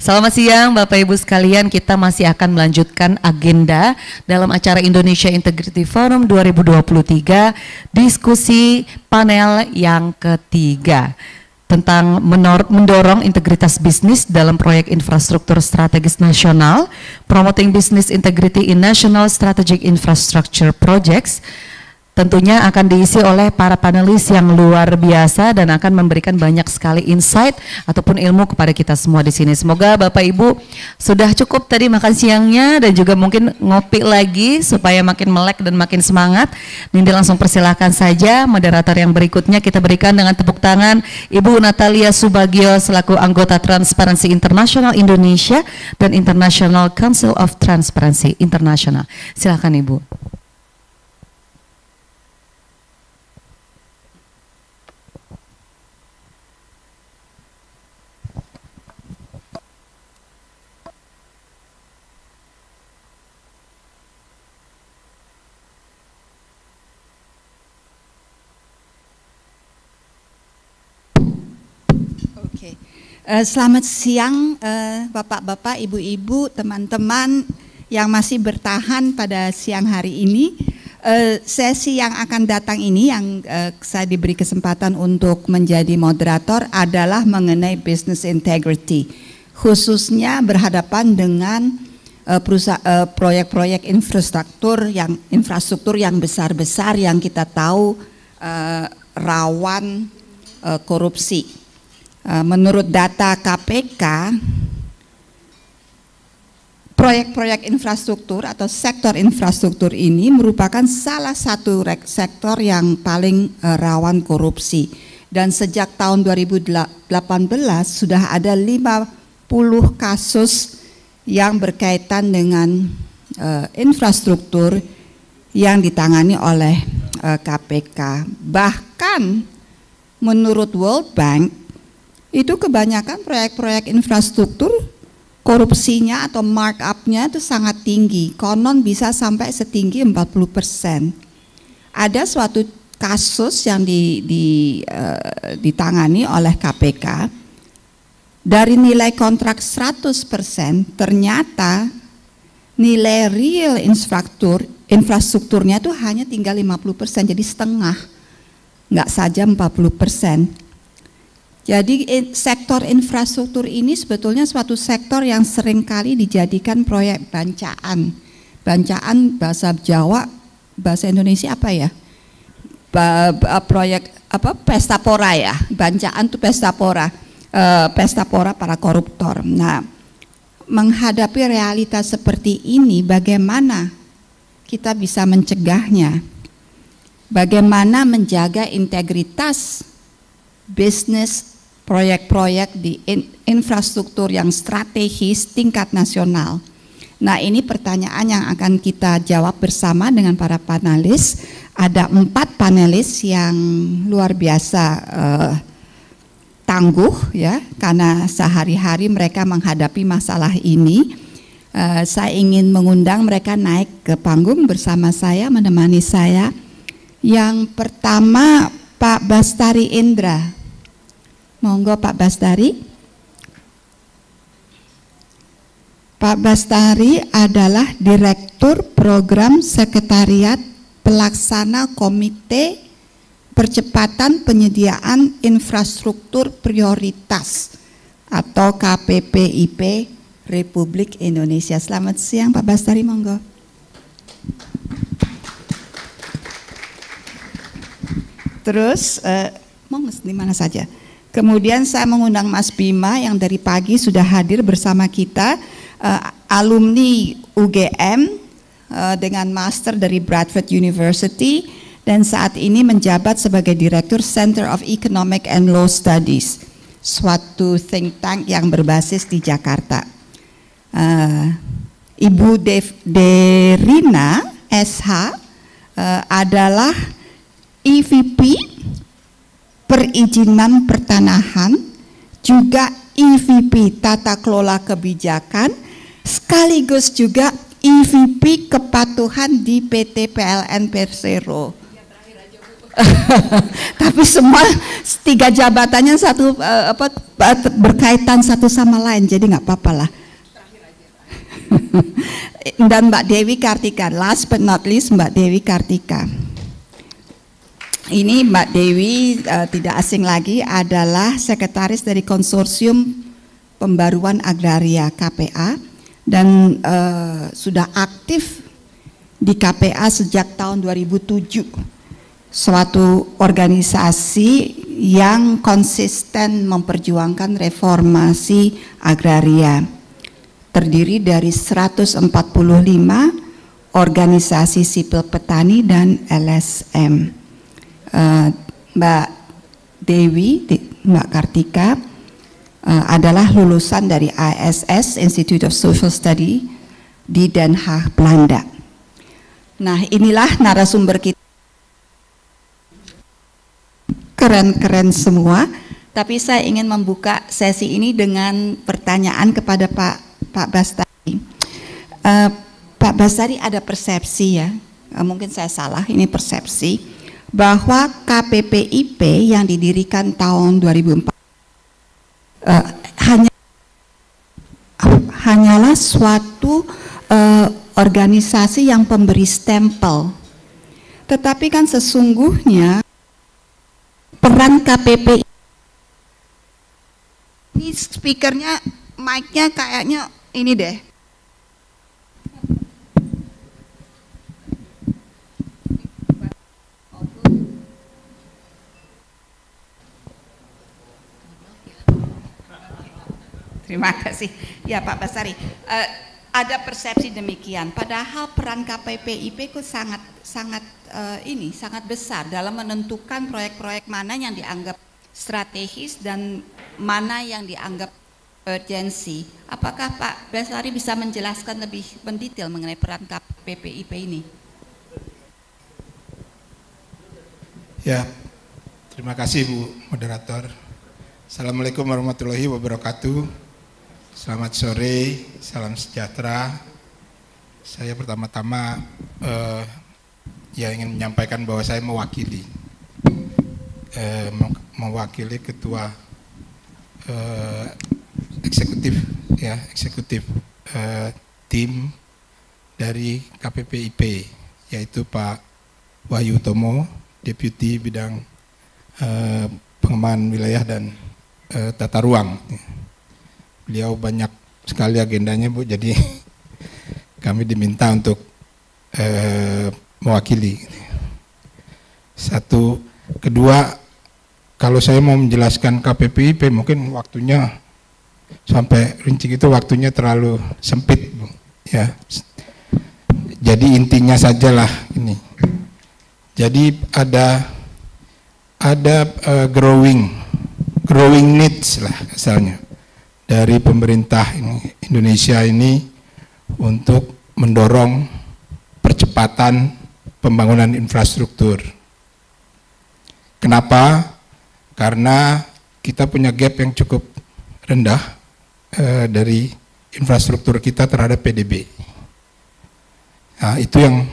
Selamat siang Bapak Ibu sekalian, kita masih akan melanjutkan agenda dalam acara Indonesia Integrity Forum 2023, diskusi panel yang ketiga tentang mendorong integritas bisnis dalam proyek infrastruktur strategis nasional, promoting business integrity in national strategic infrastructure projects. Tentunya akan diisi oleh para panelis yang luar biasa dan akan memberikan banyak sekali insight ataupun ilmu kepada kita semua di sini. Semoga Bapak Ibu sudah cukup tadi makan siangnya dan juga mungkin ngopi lagi supaya makin melek dan makin semangat. Nindi langsung persilahkan saja moderator yang berikutnya kita berikan dengan tepuk tangan Ibu Natalia Subagio selaku anggota Transparency International Indonesia dan International Council of Transparency International. Silakan Ibu. Selamat siang Bapak-bapak, Ibu-ibu, teman-teman yang masih bertahan pada siang hari ini. Sesi yang akan datang ini yang saya diberi kesempatan untuk menjadi moderator adalah mengenai business integrity, khususnya berhadapan dengan proyek-proyek infrastruktur yang besar-besar yang kita tahu rawan korupsi. Menurut data KPK, proyek-proyek infrastruktur atau sektor infrastruktur ini merupakan salah satu sektor yang paling rawan korupsi. Dan sejak tahun 2018 sudah ada 50 kasus yang berkaitan dengan infrastruktur yang ditangani oleh KPK. Bahkan menurut World Bank, itu kebanyakan proyek-proyek infrastruktur korupsinya atau markup-nya itu sangat tinggi, konon bisa sampai setinggi 40%. Ada suatu kasus yang ditangani oleh KPK, dari nilai kontrak 100%, ternyata nilai real infrastrukturnya itu hanya tinggal 50%, jadi setengah, nggak saja 40%. Jadi sektor infrastruktur ini sebetulnya suatu sektor yang seringkali dijadikan proyek bancaan. Bancaan bahasa Jawa, bahasa Indonesia apa ya? Proyek apa? Pesta pora ya. Bancaan itu pesta pora. Pesta pora para koruptor. Nah, menghadapi realitas seperti ini bagaimana kita bisa mencegahnya? Bagaimana menjaga integritas bisnis proyek-proyek di infrastruktur yang strategis tingkat nasional. Nah, ini pertanyaan yang akan kita jawab bersama dengan para panelis. Ada 4 panelis yang luar biasa tangguh ya, karena sehari-hari mereka menghadapi masalah ini. Saya ingin mengundang mereka naik ke panggung bersama saya, menemani saya. Yang pertama Pak Bastari Indra. Monggo Pak Bastari. Pak Bastari adalah Direktur Program Sekretariat Pelaksana Komite Percepatan Penyediaan Infrastruktur Prioritas atau KPPIP Republik Indonesia. Selamat siang Pak Bastari, monggo. Terus, monggo di mana saja. Kemudian saya mengundang Mas Bima yang dari pagi sudah hadir bersama kita, alumni UGM dengan master dari Bradford University dan saat ini menjabat sebagai Direktur Center of Economic and Law Studies, suatu think tank yang berbasis di Jakarta. Ibu Derina SH adalah EVP Perizinan Pertanahan, juga EVP Tata Kelola Kebijakan, sekaligus juga EVP Kepatuhan di PT PLN Persero. Tapi semua 3 jabatannya berkaitan satu sama lain, jadi nggak apa-apa lah. Dan Mbak Dewi Kartika, last but not least Mbak Dewi Kartika. Ini Mbak Dewi tidak asing lagi, adalah sekretaris dari Konsorsium Pembaruan Agraria KPA dan sudah aktif di KPA sejak tahun 2007. Suatu organisasi yang konsisten memperjuangkan reformasi agraria. Terdiri dari 145 organisasi sipil petani dan LSM. Mbak Dewi, Mbak Kartika adalah lulusan dari ISS, Institute of Social Study di Den Haag, Belanda. Nah, inilah narasumber kita. Keren-keren semua, tapi saya ingin membuka sesi ini dengan pertanyaan kepada Pak Bastari. Pak Bastari, ada persepsi ya, mungkin saya salah, ini persepsi, bahwa KPPIP yang didirikan tahun 2004 hanyalah suatu organisasi yang pemberi stempel. Tetapi kan sesungguhnya peran KPPI ini, speakernya, mic-nya kayaknya ini deh. Terima kasih. Ya Pak Bastari, ada persepsi demikian. Padahal peran KPPIP itu sangat besar dalam menentukan proyek-proyek mana yang dianggap strategis dan mana yang dianggap urgensi. Apakah Pak Bastari bisa menjelaskan lebih mendetail mengenai peran KPPIP ini? Ya, terima kasih Bu Moderator. Assalamualaikum warahmatullahi wabarakatuh. Selamat sore, salam sejahtera. Saya pertama-tama ingin menyampaikan bahwa saya mewakili ketua eksekutif tim dari KPPIP, yaitu Pak Wahyu Utomo, Deputi Bidang Pengembangan Wilayah dan Tata Ruang. Beliau banyak sekali agendanya Bu, jadi kami diminta untuk mewakili. Satu, kedua, kalau saya mau menjelaskan KPPIP mungkin waktunya sampai rinci itu waktunya terlalu sempit Bu. Ya, jadi intinya sajalah ini. Jadi ada growing needs lah asalnya dari pemerintah Indonesia ini untuk mendorong percepatan pembangunan infrastruktur. Kenapa? Karena kita punya gap yang cukup rendah dari infrastruktur kita terhadap PDB. Nah, itu yang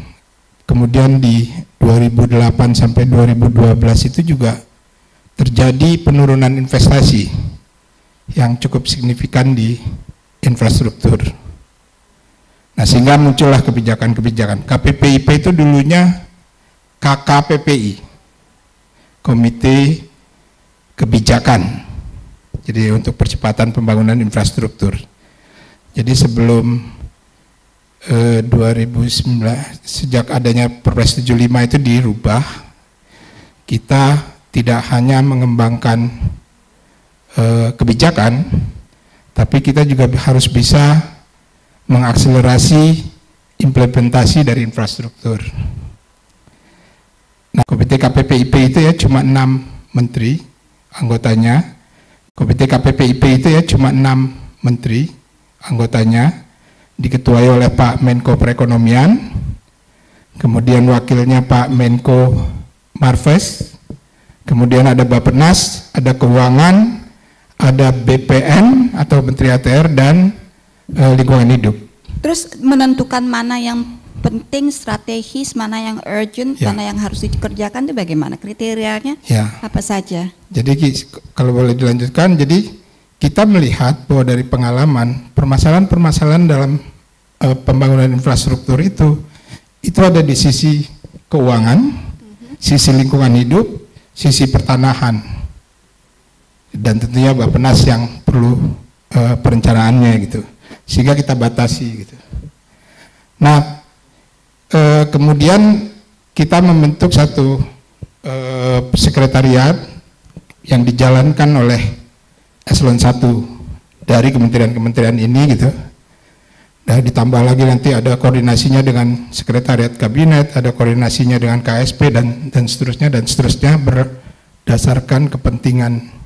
kemudian di 2008 sampai 2012 itu juga terjadi penurunan investasi yang cukup signifikan di infrastruktur. Nah, sehingga muncullah kebijakan-kebijakan. KPPIP itu dulunya KKPPI, Komite Kebijakan. Jadi untuk percepatan pembangunan infrastruktur. Jadi sebelum 2009, sejak adanya Perpres 75 itu dirubah, kita tidak hanya mengembangkan kebijakan, tapi kita juga harus bisa mengakselerasi implementasi dari infrastruktur. Nah, Komite KPPIP itu ya cuma 6 menteri anggotanya. Komite KPPIP itu ya cuma 6 menteri anggotanya, diketuai oleh Pak Menko Perekonomian, kemudian wakilnya Pak Menko Marves, kemudian ada Bappenas, ada Keuangan, ada BPN atau Menteri ATR, dan Lingkungan Hidup. Terus menentukan mana yang penting, strategis, mana yang urgent, Ya. mana yang harus dikerjakan itu bagaimana kriterianya? Ya. Apa saja? Jadi kalau boleh dilanjutkan, jadi kita melihat bahwa dari pengalaman permasalahan-permasalahan dalam pembangunan infrastruktur itu ada di sisi keuangan, sisi lingkungan hidup, sisi pertanahan, dan tentunya Bappenas yang perlu perencanaannya gitu, sehingga kita batasi gitu. Nah, kemudian kita membentuk satu sekretariat yang dijalankan oleh eselon 1 dari kementerian-kementerian ini gitu. Nah, ditambah lagi nanti ada koordinasinya dengan sekretariat kabinet, ada koordinasinya dengan KSP dan seterusnya berdasarkan kepentingan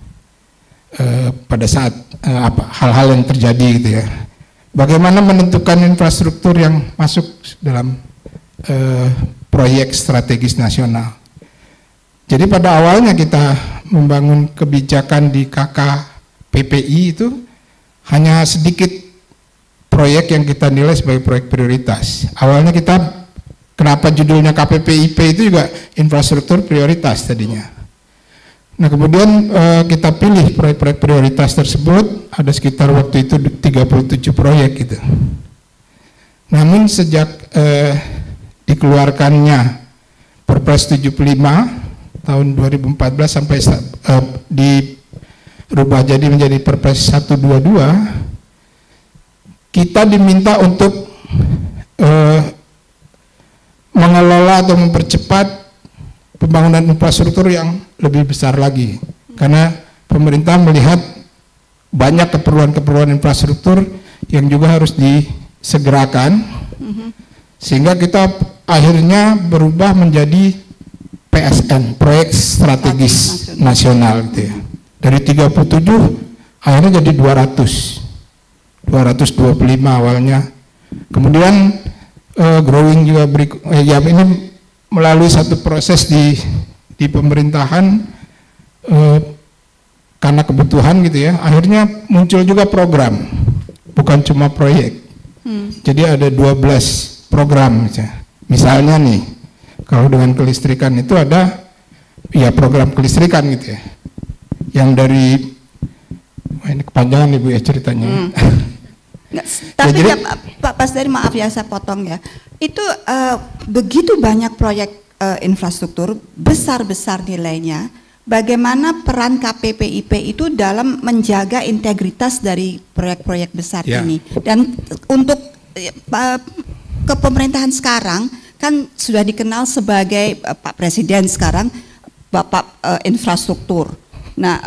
pada saat hal-hal yang terjadi gitu ya. Bagaimana menentukan infrastruktur yang masuk dalam proyek strategis nasional. Jadi pada awalnya kita membangun kebijakan di KKPPI itu hanya sedikit proyek yang kita nilai sebagai proyek prioritas. Awalnya kita, kenapa judulnya KPPIP itu juga infrastruktur prioritas tadinya. Nah kemudian kita pilih proyek-proyek prioritas tersebut, ada sekitar waktu itu 37 proyek gitu. Namun sejak dikeluarkannya Perpres 75 tahun 2014 sampai dirubah jadi menjadi Perpres 122, kita diminta untuk mengelola atau mempercepat pembangunan infrastruktur yang lebih besar lagi, karena pemerintah melihat banyak keperluan-keperluan infrastruktur yang juga harus disegerakan, sehingga kita akhirnya berubah menjadi PSN, Proyek Strategis Nasional gitu ya. Dari 37 akhirnya jadi 225 awalnya. Kemudian growing juga ya ini melalui satu proses di pemerintahan karena kebutuhan gitu ya. Akhirnya muncul juga program, bukan cuma proyek. Jadi ada 12 program misalnya nih, kalau dengan kelistrikan itu ada ya program kelistrikan gitu ya, yang dari ini kepanjangan Ibu ya ceritanya. Tapi ya, Pak Pasdari, maaf ya saya potong ya, itu begitu banyak proyek infrastruktur besar-besar nilainya, bagaimana peran KPPIP itu dalam menjaga integritas dari proyek-proyek besar ini? Dan untuk kepemerintahan sekarang kan sudah dikenal sebagai Pak Presiden sekarang Bapak infrastruktur. Nah,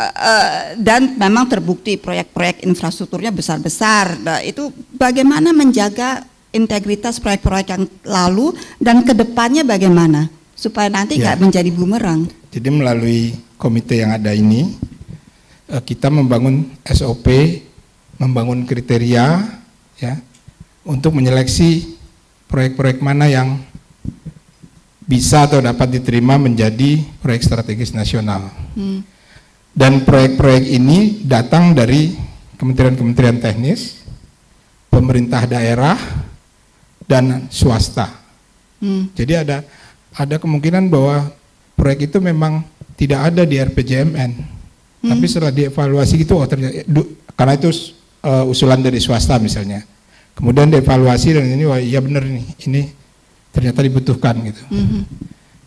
dan memang terbukti proyek-proyek infrastrukturnya besar-besar. Nah, itu bagaimana menjaga integritas proyek-proyek yang lalu dan kedepannya bagaimana supaya nanti nggak menjadi bumerang? Jadi melalui komite yang ada ini, kita membangun SOP, membangun kriteria, ya, untuk menyeleksi proyek-proyek mana yang bisa atau dapat diterima menjadi proyek strategis nasional. Dan proyek-proyek ini datang dari kementerian-kementerian teknis, pemerintah daerah, dan swasta. Jadi ada kemungkinan bahwa proyek itu memang tidak ada di RPJMN, tapi setelah dievaluasi gitu, ternyata, karena itu usulan dari swasta misalnya, kemudian dievaluasi dan ini, wah iya benar nih, ini ternyata dibutuhkan gitu.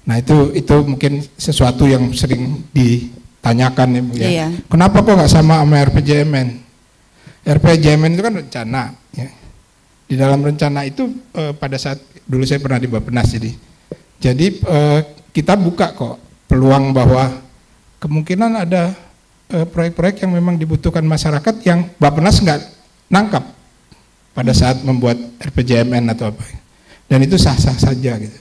Nah itu mungkin sesuatu yang sering ditanyakan ya Bu ya. Iya. Kenapa kok nggak sama RPJMN? RPJMN itu kan rencana ya. Di dalam rencana itu pada saat dulu saya pernah di Bappenas, jadi kita buka kok peluang bahwa kemungkinan ada proyek-proyek yang memang dibutuhkan masyarakat yang Bappenas nggak nangkap pada saat membuat RPJMN atau apa, dan itu sah-sah saja gitu.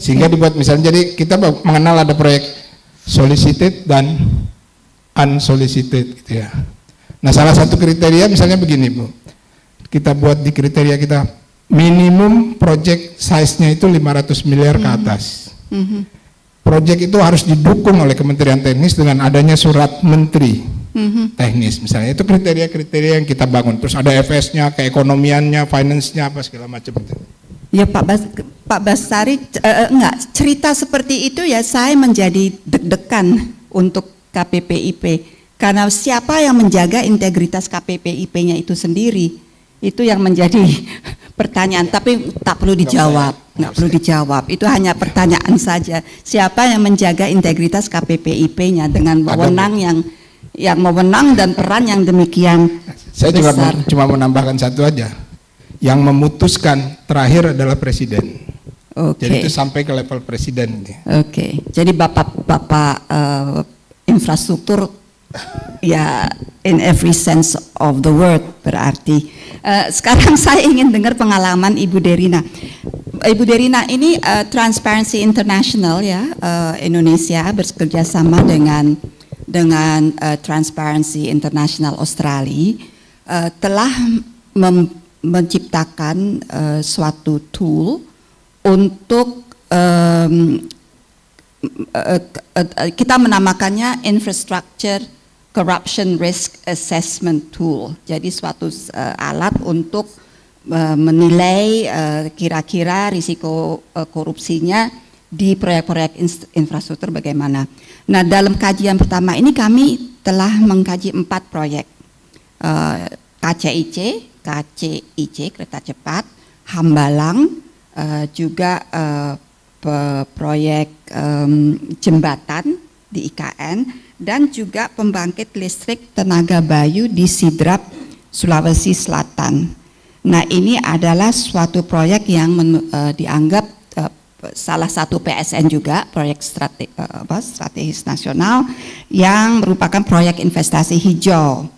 Sehingga dibuat misalnya, jadi kita mengenal ada proyek solicited dan unsolicited gitu ya. Nah salah satu kriteria misalnya begini Bu, kita buat di kriteria kita minimum project size-nya itu 500 miliar ke atas. Project itu harus didukung oleh Kementerian Teknis dengan adanya surat Menteri Teknis misalnya. Itu kriteria-kriteria yang kita bangun. Terus ada FS-nya, keekonomiannya, finance-nya, apa segala macam itu. Ya Pak Bestari, enggak, cerita seperti itu ya saya menjadi deg-degan untuk KPPIP. Karena siapa yang menjaga integritas KPPIP-nya itu sendiri, itu yang menjadi pertanyaan. Tapi tak perlu dijawab, nggak perlu dijawab. Itu hanya pertanyaan saja. Siapa yang menjaga integritas KPPIP-nya dengan wewenang yang mewenang dan peran yang demikian Saya besar. juga cuma menambahkan satu aja. Yang memutuskan terakhir adalah presiden. Jadi itu sampai ke level presiden. Oke. Jadi bapak infrastruktur ya in every sense of the word berarti. Sekarang saya ingin dengar pengalaman Ibu Derina. Ibu Derina ini Transparency International ya, Indonesia bekerja sama dengan Transparency International Australia telah menciptakan suatu tool untuk kita menamakannya Infrastructure Corruption Risk Assessment Tool. Jadi suatu alat untuk menilai kira-kira risiko korupsinya di proyek-proyek infrastruktur bagaimana. Nah, dalam kajian pertama ini kami telah mengkaji 4 proyek. KCIC, kereta cepat, Hambalang, juga proyek jembatan di IKN, dan juga pembangkit listrik tenaga bayu di Sidrap, Sulawesi Selatan. Nah, ini adalah suatu proyek yang dianggap salah satu PSN juga, proyek strategis nasional yang merupakan proyek investasi hijau.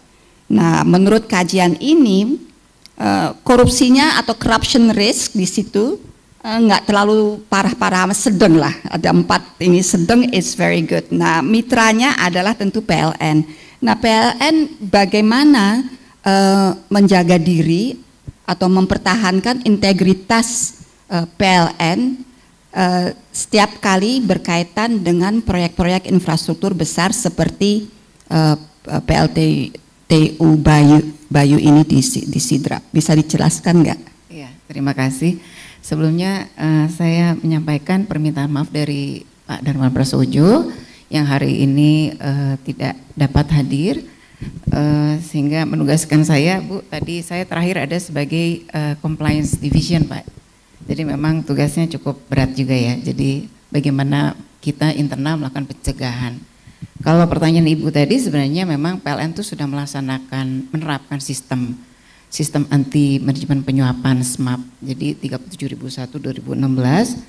Nah, menurut kajian ini korupsinya atau corruption risk di situ nggak terlalu parah-parah, sedang lah. Ada 4 ini sedang, is very good. Nah, mitranya adalah tentu PLN. Nah, PLN bagaimana menjaga diri atau mempertahankan integritas PLN setiap kali berkaitan dengan proyek-proyek infrastruktur besar seperti PLTU Bayu ini di Sidrap. Bisa dijelaskan nggak? Iya, terima kasih. Sebelumnya saya menyampaikan permintaan maaf dari Pak Darman Prasojo yang hari ini tidak dapat hadir, sehingga menugaskan saya, Bu. Tadi saya terakhir ada sebagai compliance division, Pak. Jadi memang tugasnya cukup berat juga ya. Jadi bagaimana kita internal melakukan pencegahan. Kalau pertanyaan Ibu tadi, sebenarnya memang PLN itu sudah menerapkan sistem anti manajemen penyuapan SMAP, jadi 37.001/2016.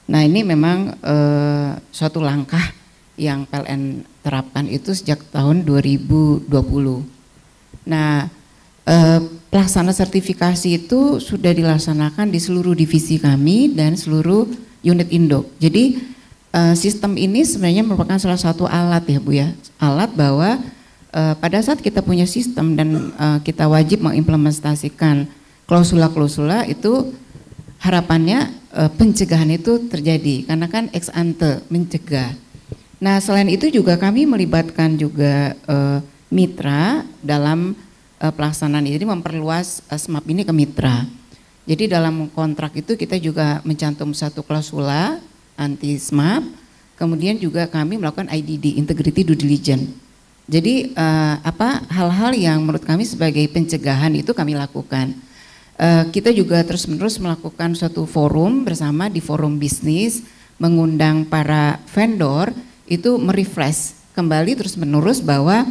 Nah, ini memang suatu langkah yang PLN terapkan itu sejak tahun 2020. Nah, pelaksanaan sertifikasi itu sudah dilaksanakan di seluruh divisi kami dan seluruh unit induk. Jadi sistem ini sebenarnya merupakan salah satu alat ya Bu ya, alat bahwa pada saat kita punya sistem dan kita wajib mengimplementasikan klausula-klausula itu, harapannya pencegahan itu terjadi karena kan ex ante mencegah. Nah, selain itu juga kami melibatkan juga mitra dalam pelaksanaan ini, jadi memperluas SMAP ini ke mitra. Jadi dalam kontrak itu kita juga mencantum satu klausula anti SMAP, kemudian juga kami melakukan IDD, integrity due diligence. Jadi hal-hal yang menurut kami sebagai pencegahan itu kami lakukan. Kita juga terus-menerus melakukan suatu forum bersama di forum bisnis, mengundang para vendor itu merefresh kembali terus-menerus bahwa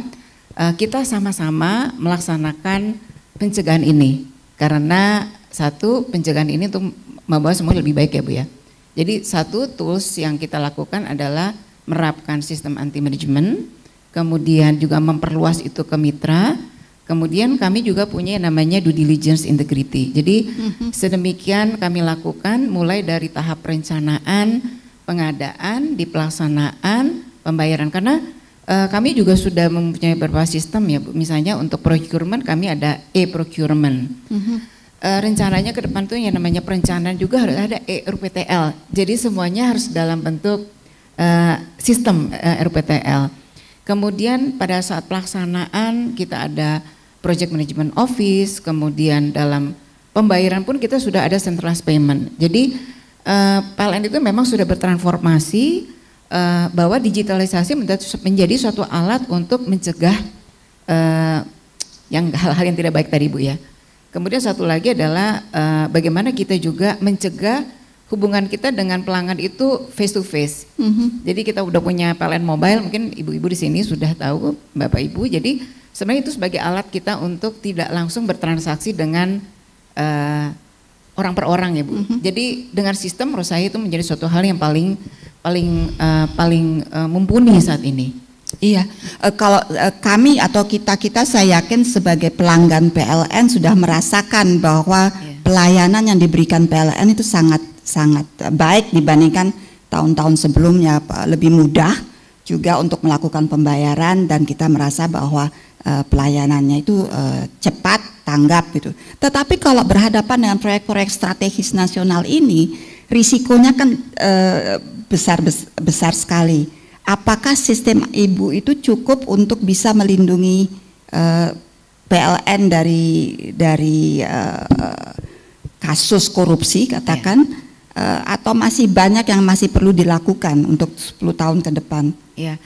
kita sama-sama melaksanakan pencegahan ini. Karena satu, pencegahan ini untuk membawa semua lebih baik ya Bu ya. Jadi satu tools yang kita lakukan adalah menerapkan sistem anti manajemen, kemudian juga memperluas itu ke mitra, kemudian kami juga punya yang namanya due diligence integrity. Jadi sedemikian kami lakukan mulai dari tahap perencanaan, pengadaan, di pelaksanaan, pembayaran. Karena kami juga sudah mempunyai beberapa sistem ya Bu. Misalnya untuk procurement kami ada e-procurement. Rencananya ke depan tuh yang namanya perencanaan juga harus ada RPTL. Jadi semuanya harus dalam bentuk sistem RPTL. Kemudian pada saat pelaksanaan kita ada project management office, kemudian dalam pembayaran pun kita sudah ada centralized payment. Jadi PLN itu memang sudah bertransformasi bahwa digitalisasi menjadi suatu alat untuk mencegah yang hal-hal yang tidak baik tadi Bu ya. Kemudian satu lagi adalah bagaimana kita juga mencegah hubungan kita dengan pelanggan itu face to face. Jadi kita udah punya PLN Mobile, mungkin ibu-ibu di sini sudah tahu, Bapak Ibu. Jadi sebenarnya itu sebagai alat kita untuk tidak langsung bertransaksi dengan orang per orang ya Bu. Jadi dengan sistem menurut saya itu menjadi suatu hal yang paling mumpuni saat ini. Iya, kalau kami atau kita saya yakin sebagai pelanggan PLN sudah merasakan bahwa pelayanan yang diberikan PLN itu sangat baik dibandingkan tahun-tahun sebelumnya, lebih mudah juga untuk melakukan pembayaran dan kita merasa bahwa pelayanannya itu cepat, tanggap gitu. Tetapi kalau berhadapan dengan proyek-proyek strategis nasional ini, risikonya kan besar sekali. Apakah sistem Ibu itu cukup untuk bisa melindungi PLN dari kasus korupsi katakan, atau masih banyak yang masih perlu dilakukan untuk 10 tahun ke depan? Ya,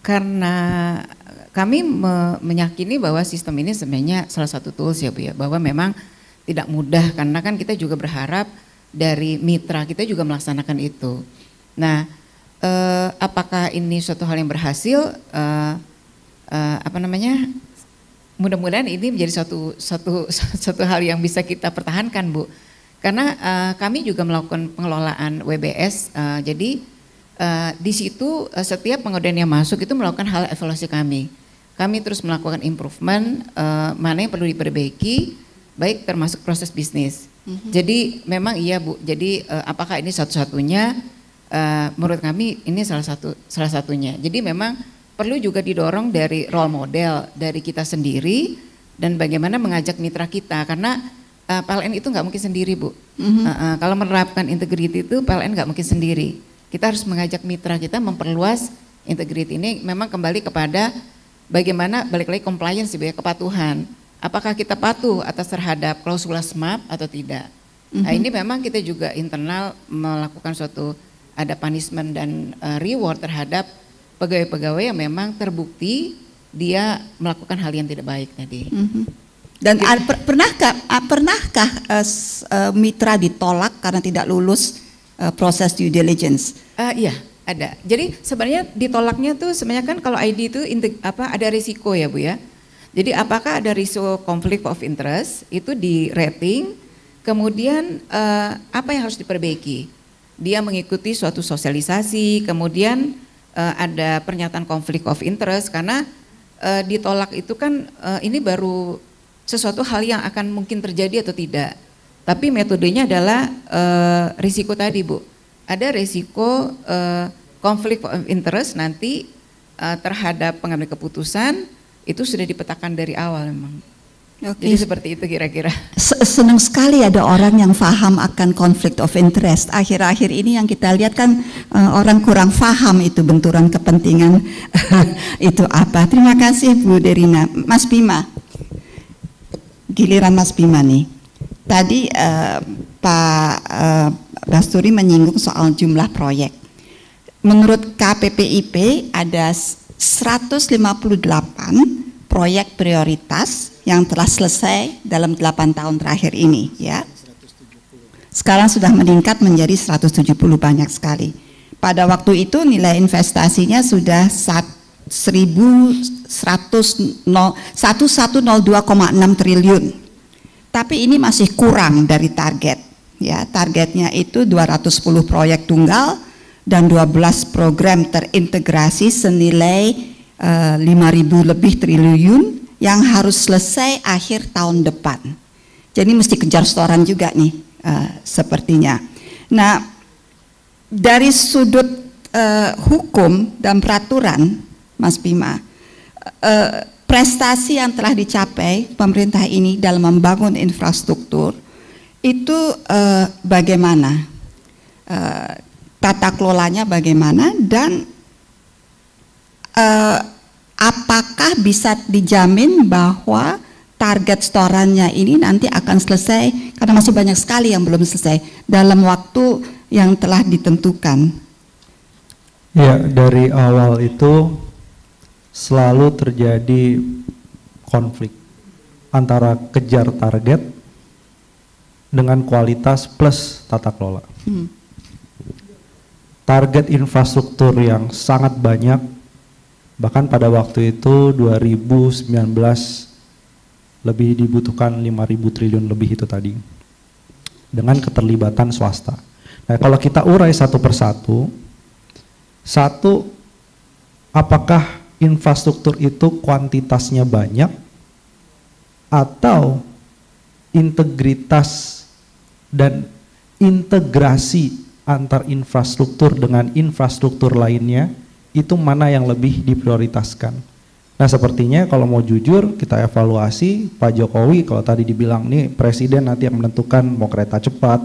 karena kami meyakini bahwa sistem ini sebenarnya salah satu tools ya Bu ya, bahwa memang tidak mudah karena kan kita juga berharap dari mitra kita juga melaksanakan itu. Nah, apakah ini suatu hal yang berhasil? Mudah-mudahan ini menjadi suatu hal yang bisa kita pertahankan Bu. Karena kami juga melakukan pengelolaan WBS, jadi di situ setiap pengadaan yang masuk itu melakukan hal evaluasi kami. Kami terus melakukan improvement, mana yang perlu diperbaiki, baik termasuk proses bisnis. Jadi memang iya Bu. Jadi apakah ini satu-satunya? Menurut kami ini salah satunya. Jadi memang perlu juga didorong dari role model dari kita sendiri dan bagaimana mengajak mitra kita karena PLN itu nggak mungkin sendiri Bu. Kalau menerapkan integrity itu PLN nggak mungkin sendiri. Kita harus mengajak mitra kita memperluas integrity ini. Memang kembali kepada bagaimana balik lagi compliance ya, kepatuhan. Apakah kita patuh atas terhadap klausula SMAP atau tidak? Nah ini memang kita juga internal melakukan suatu ada punishment dan reward terhadap pegawai-pegawai yang memang terbukti dia melakukan hal yang tidak baik tadi. Dan pernahkah mitra ditolak karena tidak lulus proses due diligence? Iya, ada. Jadi sebenarnya ditolaknya tuh sebenarnya kan kalau ID itu ada risiko ya Bu ya. Jadi apakah ada risiko conflict of interest itu di rating, kemudian apa yang harus diperbaiki? Dia mengikuti suatu sosialisasi, kemudian ada pernyataan conflict of interest karena ditolak itu kan ini baru sesuatu hal yang akan mungkin terjadi atau tidak. Tapi metodenya adalah risiko tadi Bu. Ada risiko conflict of interest nanti terhadap pengambil keputusan itu sudah dipetakan dari awal memang. Jadi seperti itu kira-kira. Senang sekali ada orang yang paham akan conflict of interest. Akhir-akhir ini yang kita lihat kan orang kurang paham itu benturan kepentingan itu apa. Terima kasih Bu Derina. Mas Bima, giliran Mas Bima nih. Tadi Pak Basturi menyinggung soal jumlah proyek. Menurut KPPIP ada 158 proyek prioritas yang telah selesai dalam 8 tahun terakhir ini ya. Sekarang sudah meningkat menjadi 170, banyak sekali. Pada waktu itu nilai investasinya sudah 1.102,6 triliun. Tapi ini masih kurang dari target. Ya, targetnya itu 210 proyek tunggal dan 12 program terintegrasi senilai 5.000 lebih triliun yang harus selesai akhir tahun depan. Jadi mesti kejar setoran juga nih sepertinya. Nah, dari sudut hukum dan peraturan, Mas Bima, prestasi yang telah dicapai pemerintah ini dalam membangun infrastruktur itu bagaimana? Tata kelolanya bagaimana dan apakah bisa dijamin bahwa target setorannya ini nanti akan selesai, karena masih banyak sekali yang belum selesai, dalam waktu yang telah ditentukan? Ya, dari awal itu selalu terjadi konflik antara kejar target dengan kualitas plus tata kelola. Target infrastruktur yang sangat banyak, bahkan pada waktu itu 2019 lebih dibutuhkan 5.000 triliun lebih itu tadi, dengan keterlibatan swasta. Nah, kalau kita urai satu persatu, satu, apakah infrastruktur itu kuantitasnya banyak atau integritas dan integrasi antar infrastruktur dengan infrastruktur lainnya itu mana yang lebih diprioritaskan. Nah, sepertinya kalau mau jujur kita evaluasi Pak Jokowi, kalau tadi dibilang nih presiden nanti yang menentukan mau kereta cepat,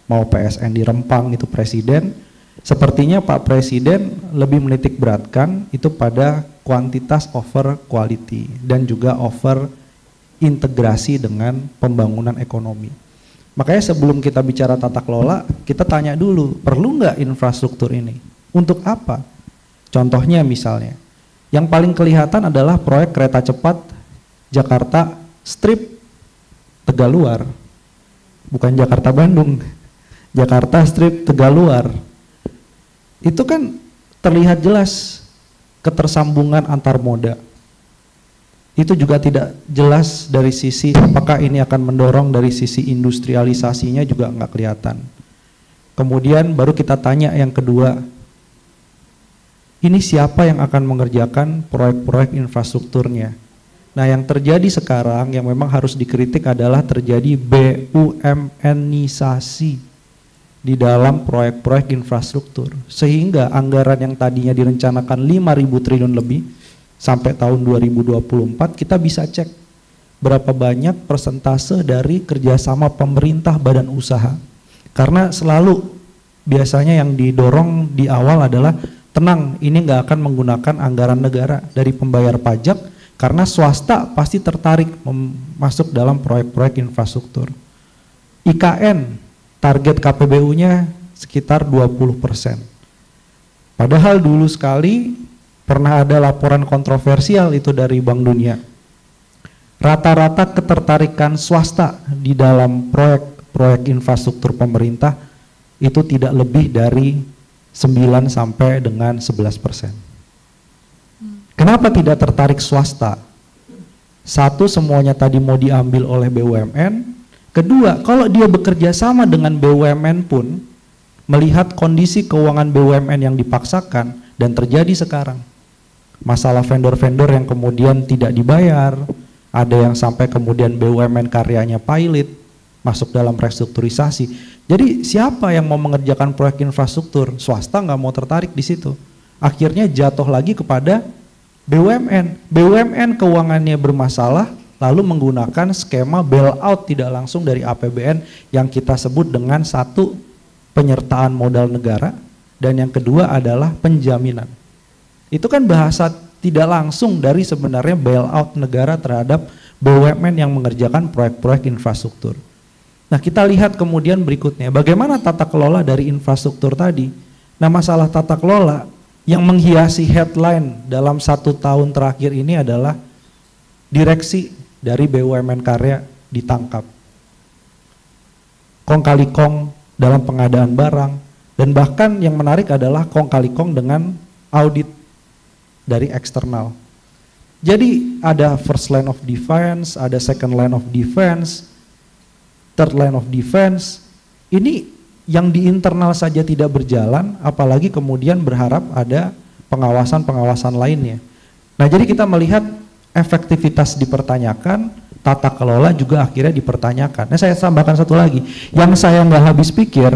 mau PSN di Rempang, itu presiden. Sepertinya Pak Presiden lebih menitik beratkan itu pada kuantitas over quality dan juga over integrasi dengan pembangunan ekonomi. Makanya sebelum kita bicara tata kelola, kita tanya dulu, perlu nggak infrastruktur ini? Untuk apa? Contohnya misalnya, yang paling kelihatan adalah proyek kereta cepat Jakarta Strip Tegaluar. Bukan Jakarta Bandung, Jakarta Strip Tegaluar. Itu kan terlihat jelas ketersambungan antar moda. Itu juga tidak jelas dari sisi apakah ini akan mendorong dari sisi industrialisasinya juga nggak kelihatan. Kemudian baru kita tanya yang kedua, ini siapa yang akan mengerjakan proyek-proyek infrastrukturnya? Nah, yang terjadi sekarang yang memang harus dikritik adalah terjadi BUMN-isasi di dalam proyek-proyek infrastruktur, sehingga anggaran yang tadinya direncanakan 5.000 triliun lebih sampai tahun 2024 kita bisa cek berapa banyak persentase dari kerjasama pemerintah badan usaha. Karena selalu biasanya yang didorong di awal adalah tenang, ini nggak akan menggunakan anggaran negara dari pembayar pajak karena swasta pasti tertarik masuk dalam proyek-proyek infrastruktur. IKN target KPBU-nya sekitar 20%. Padahal dulu sekali pernah ada laporan kontroversial itu dari Bank Dunia. Rata-rata ketertarikan swasta di dalam proyek infrastruktur pemerintah itu tidak lebih dari 9 sampai dengan 11%. Kenapa tidak tertarik swasta? Satu, semuanya tadi mau diambil oleh BUMN. Kedua, kalau dia bekerja sama dengan BUMN pun, melihat kondisi keuangan BUMN yang dipaksakan dan terjadi sekarang. Masalah vendor-vendor yang kemudian tidak dibayar, ada yang sampai kemudian BUMN karyanya pilot, masuk dalam restrukturisasi. Jadi siapa yang mau mengerjakan proyek infrastruktur? Swasta nggak mau tertarik di situ. Akhirnya jatuh lagi kepada BUMN. BUMN keuangannya bermasalah, lalu menggunakan skema bailout tidak langsung dari APBN yang kita sebut dengan satu, penyertaan modal negara, dan yang kedua adalah penjaminan. Itu kan bahasa tidak langsung dari sebenarnya bailout negara terhadap BUMN yang mengerjakan proyek-proyek infrastruktur. Nah, kita lihat kemudian berikutnya, bagaimana tata kelola dari infrastruktur tadi. Nah, masalah tata kelola yang menghiasi headline dalam 1 tahun terakhir ini adalah direksi dari BUMN karya ditangkap. Kong kali kong dalam pengadaan barang, dan bahkan yang menarik adalah kong kali kong dengan audit dari eksternal. Jadi ada first line of defense, ada second line of defense, third line of defense. Ini yang di internal saja tidak berjalan, apalagi kemudian berharap ada pengawasan-pengawasan lainnya. Nah, jadi kita melihat efektivitas dipertanyakan, tata kelola juga akhirnya dipertanyakan. Nah, saya tambahkan satu lagi, yang saya nggak habis pikir,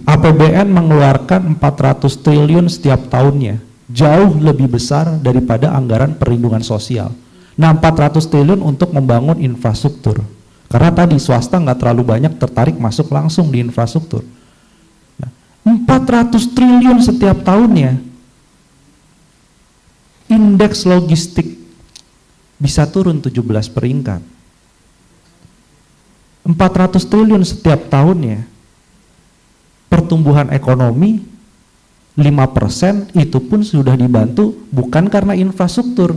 APBN mengeluarkan 400 triliun setiap tahunnya, jauh lebih besar daripada anggaran perlindungan sosial. Nah, 400 triliun untuk membangun infrastruktur. Karena tadi swasta nggak terlalu banyak tertarik masuk langsung di infrastruktur. Nah, 400 triliun setiap tahunnya. Indeks logistik bisa turun 17 peringkat. 400 triliun setiap tahunnya. Pertumbuhan ekonomi 5% itu pun sudah dibantu bukan karena infrastruktur,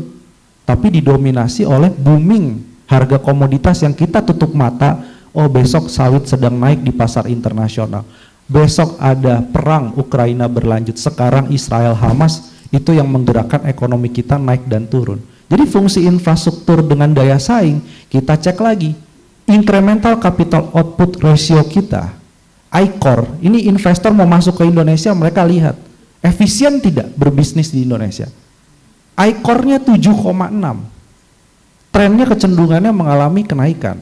tapi didominasi oleh booming harga komoditas yang kita tutup mata. Oh, besok sawit sedang naik di pasar internasional, besok ada perang Ukraina berlanjut, sekarang Israel Hamas, itu yang menggerakkan ekonomi kita naik dan turun. Jadi fungsi infrastruktur dengan daya saing, kita cek lagi incremental capital output ratio kita, ICOR, ini investor mau masuk ke Indonesia, mereka lihat efisien tidak berbisnis di Indonesia. ICOR-nya 7,6, trennya kecenderungannya mengalami kenaikan.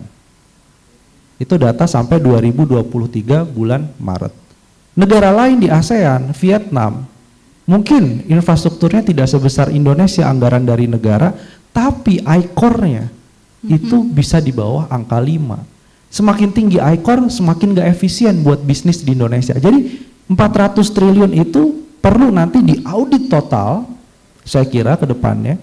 Itu data sampai 2023 bulan Maret. Negara lain di ASEAN, Vietnam, mungkin infrastrukturnya tidak sebesar Indonesia anggaran dari negara, tapi ICOR-nya itu bisa di bawah angka 5. Semakin tinggi ICOR, semakin gak efisien buat bisnis di Indonesia. Jadi 400 triliun itu perlu nanti diaudit total, saya kira ke depannya,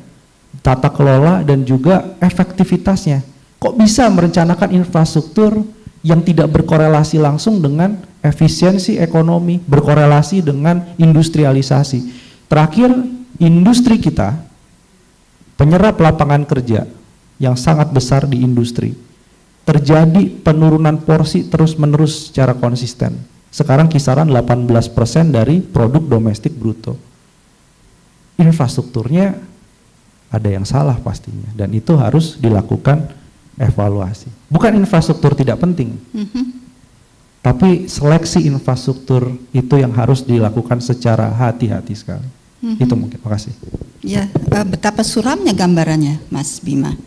tata kelola dan juga efektivitasnya. Kok bisa merencanakan infrastruktur yang tidak berkorelasi langsung dengan efisiensi ekonomi, berkorelasi dengan industrialisasi. Terakhir, industri kita, penyerap lapangan kerja yang sangat besar di industri, terjadi penurunan porsi terus-menerus secara konsisten. Sekarang kisaran 18% dari produk domestik bruto. Infrastrukturnya ada yang salah pastinya, dan itu harus dilakukan evaluasi. Bukan infrastruktur tidak penting, tapi seleksi infrastruktur itu yang harus dilakukan secara hati-hati sekali. Itu mungkin. Makasih. Ya, betapa suramnya gambarannya, Mas Bima.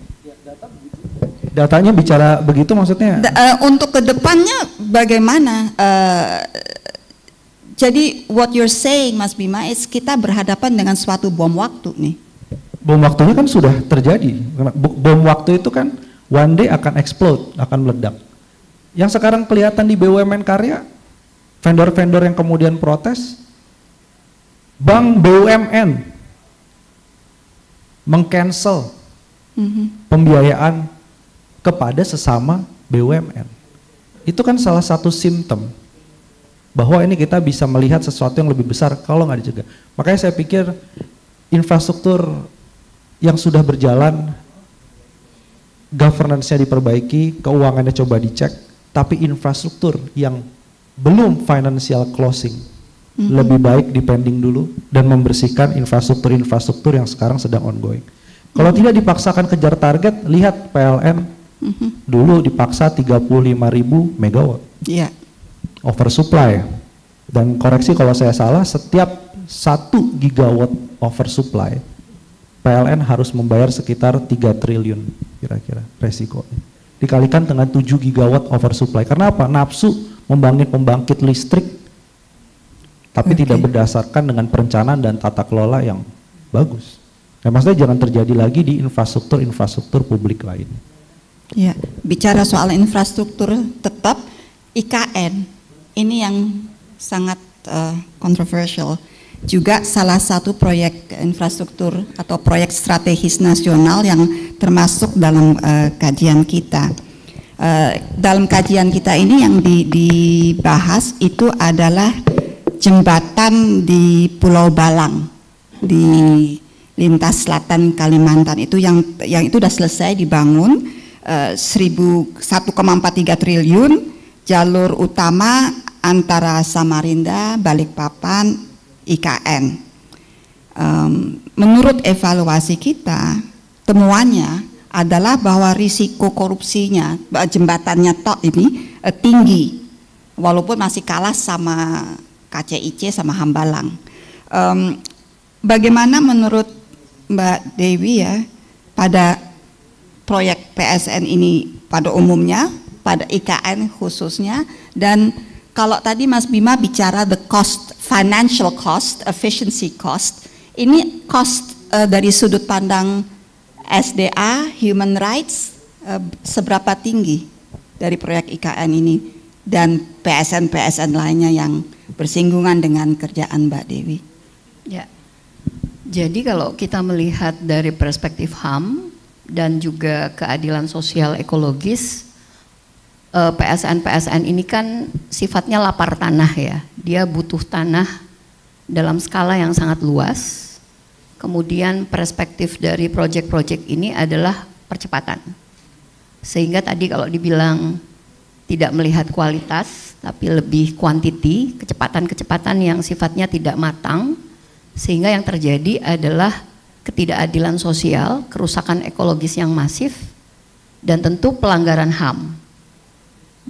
Datanya bicara begitu maksudnya? Untuk kedepannya bagaimana? Jadi what you're saying, Mas Bima, is kita berhadapan dengan suatu bom waktu nih. Bom waktunya kan sudah terjadi. Bom waktu itu kan one day akan explode, akan meledak. Yang sekarang kelihatan di BUMN Karya, vendor-vendor yang kemudian protes, Bank BUMN meng-cancel pembiayaan kepada sesama BUMN. Itu kan salah satu simptom bahwa ini kita bisa melihat sesuatu yang lebih besar kalau nggak dicegah. Makanya saya pikir infrastruktur yang sudah berjalan, governance-nya diperbaiki, keuangannya coba dicek, tapi infrastruktur yang belum financial closing lebih baik dipending dulu dan membersihkan infrastruktur-infrastruktur yang sekarang sedang ongoing. Kalau tidak dipaksakan kejar target, lihat PLN dulu dipaksa 35.000 megawatt oversupply, dan koreksi kalau saya salah, setiap 1 gigawatt oversupply PLN harus membayar sekitar 3 triliun kira-kira resikonya. Dikalikan dengan 7 gigawatt oversupply. Karena apa? Nafsu membangun pembangkit listrik, tapi tidak berdasarkan dengan perencanaan dan tata kelola yang bagus. Nah, maksudnya jangan terjadi lagi di infrastruktur publik lain. Ya, bicara soal infrastruktur tetap IKN ini yang sangat kontroversial. Juga salah satu proyek infrastruktur atau proyek strategis nasional yang termasuk dalam kajian kita. Dalam kajian kita ini yang dibahas itu adalah jembatan di Pulau Balang di lintas selatan Kalimantan, itu yang itu sudah selesai dibangun, 1,43 triliun, jalur utama antara Samarinda, Balikpapan, IKN. Menurut evaluasi kita, temuannya adalah bahwa risiko korupsinya jembatannya ini tinggi, walaupun masih kalah sama KCIC sama Hambalang. Bagaimana menurut Mbak Dewi ya pada proyek PSN ini pada umumnya, pada IKN khususnya, dan kalau tadi Mas Bima bicara the cost, financial cost, efficiency cost, ini cost dari sudut pandang SDA, human rights, seberapa tinggi dari proyek IKN ini dan PSN lainnya yang bersinggungan dengan kerjaan Mbak Dewi? Ya, jadi kalau kita melihat dari perspektif HAM dan juga keadilan sosial ekologis, PSN ini kan sifatnya lapar tanah ya, dia butuh tanah dalam skala yang sangat luas. Kemudian perspektif dari proyek-proyek ini adalah percepatan. Sehingga tadi kalau dibilang tidak melihat kualitas, tapi lebih kuantiti, kecepatan-kecepatan yang sifatnya tidak matang, sehingga yang terjadi adalah ketidakadilan sosial, kerusakan ekologis yang masif, dan tentu pelanggaran HAM.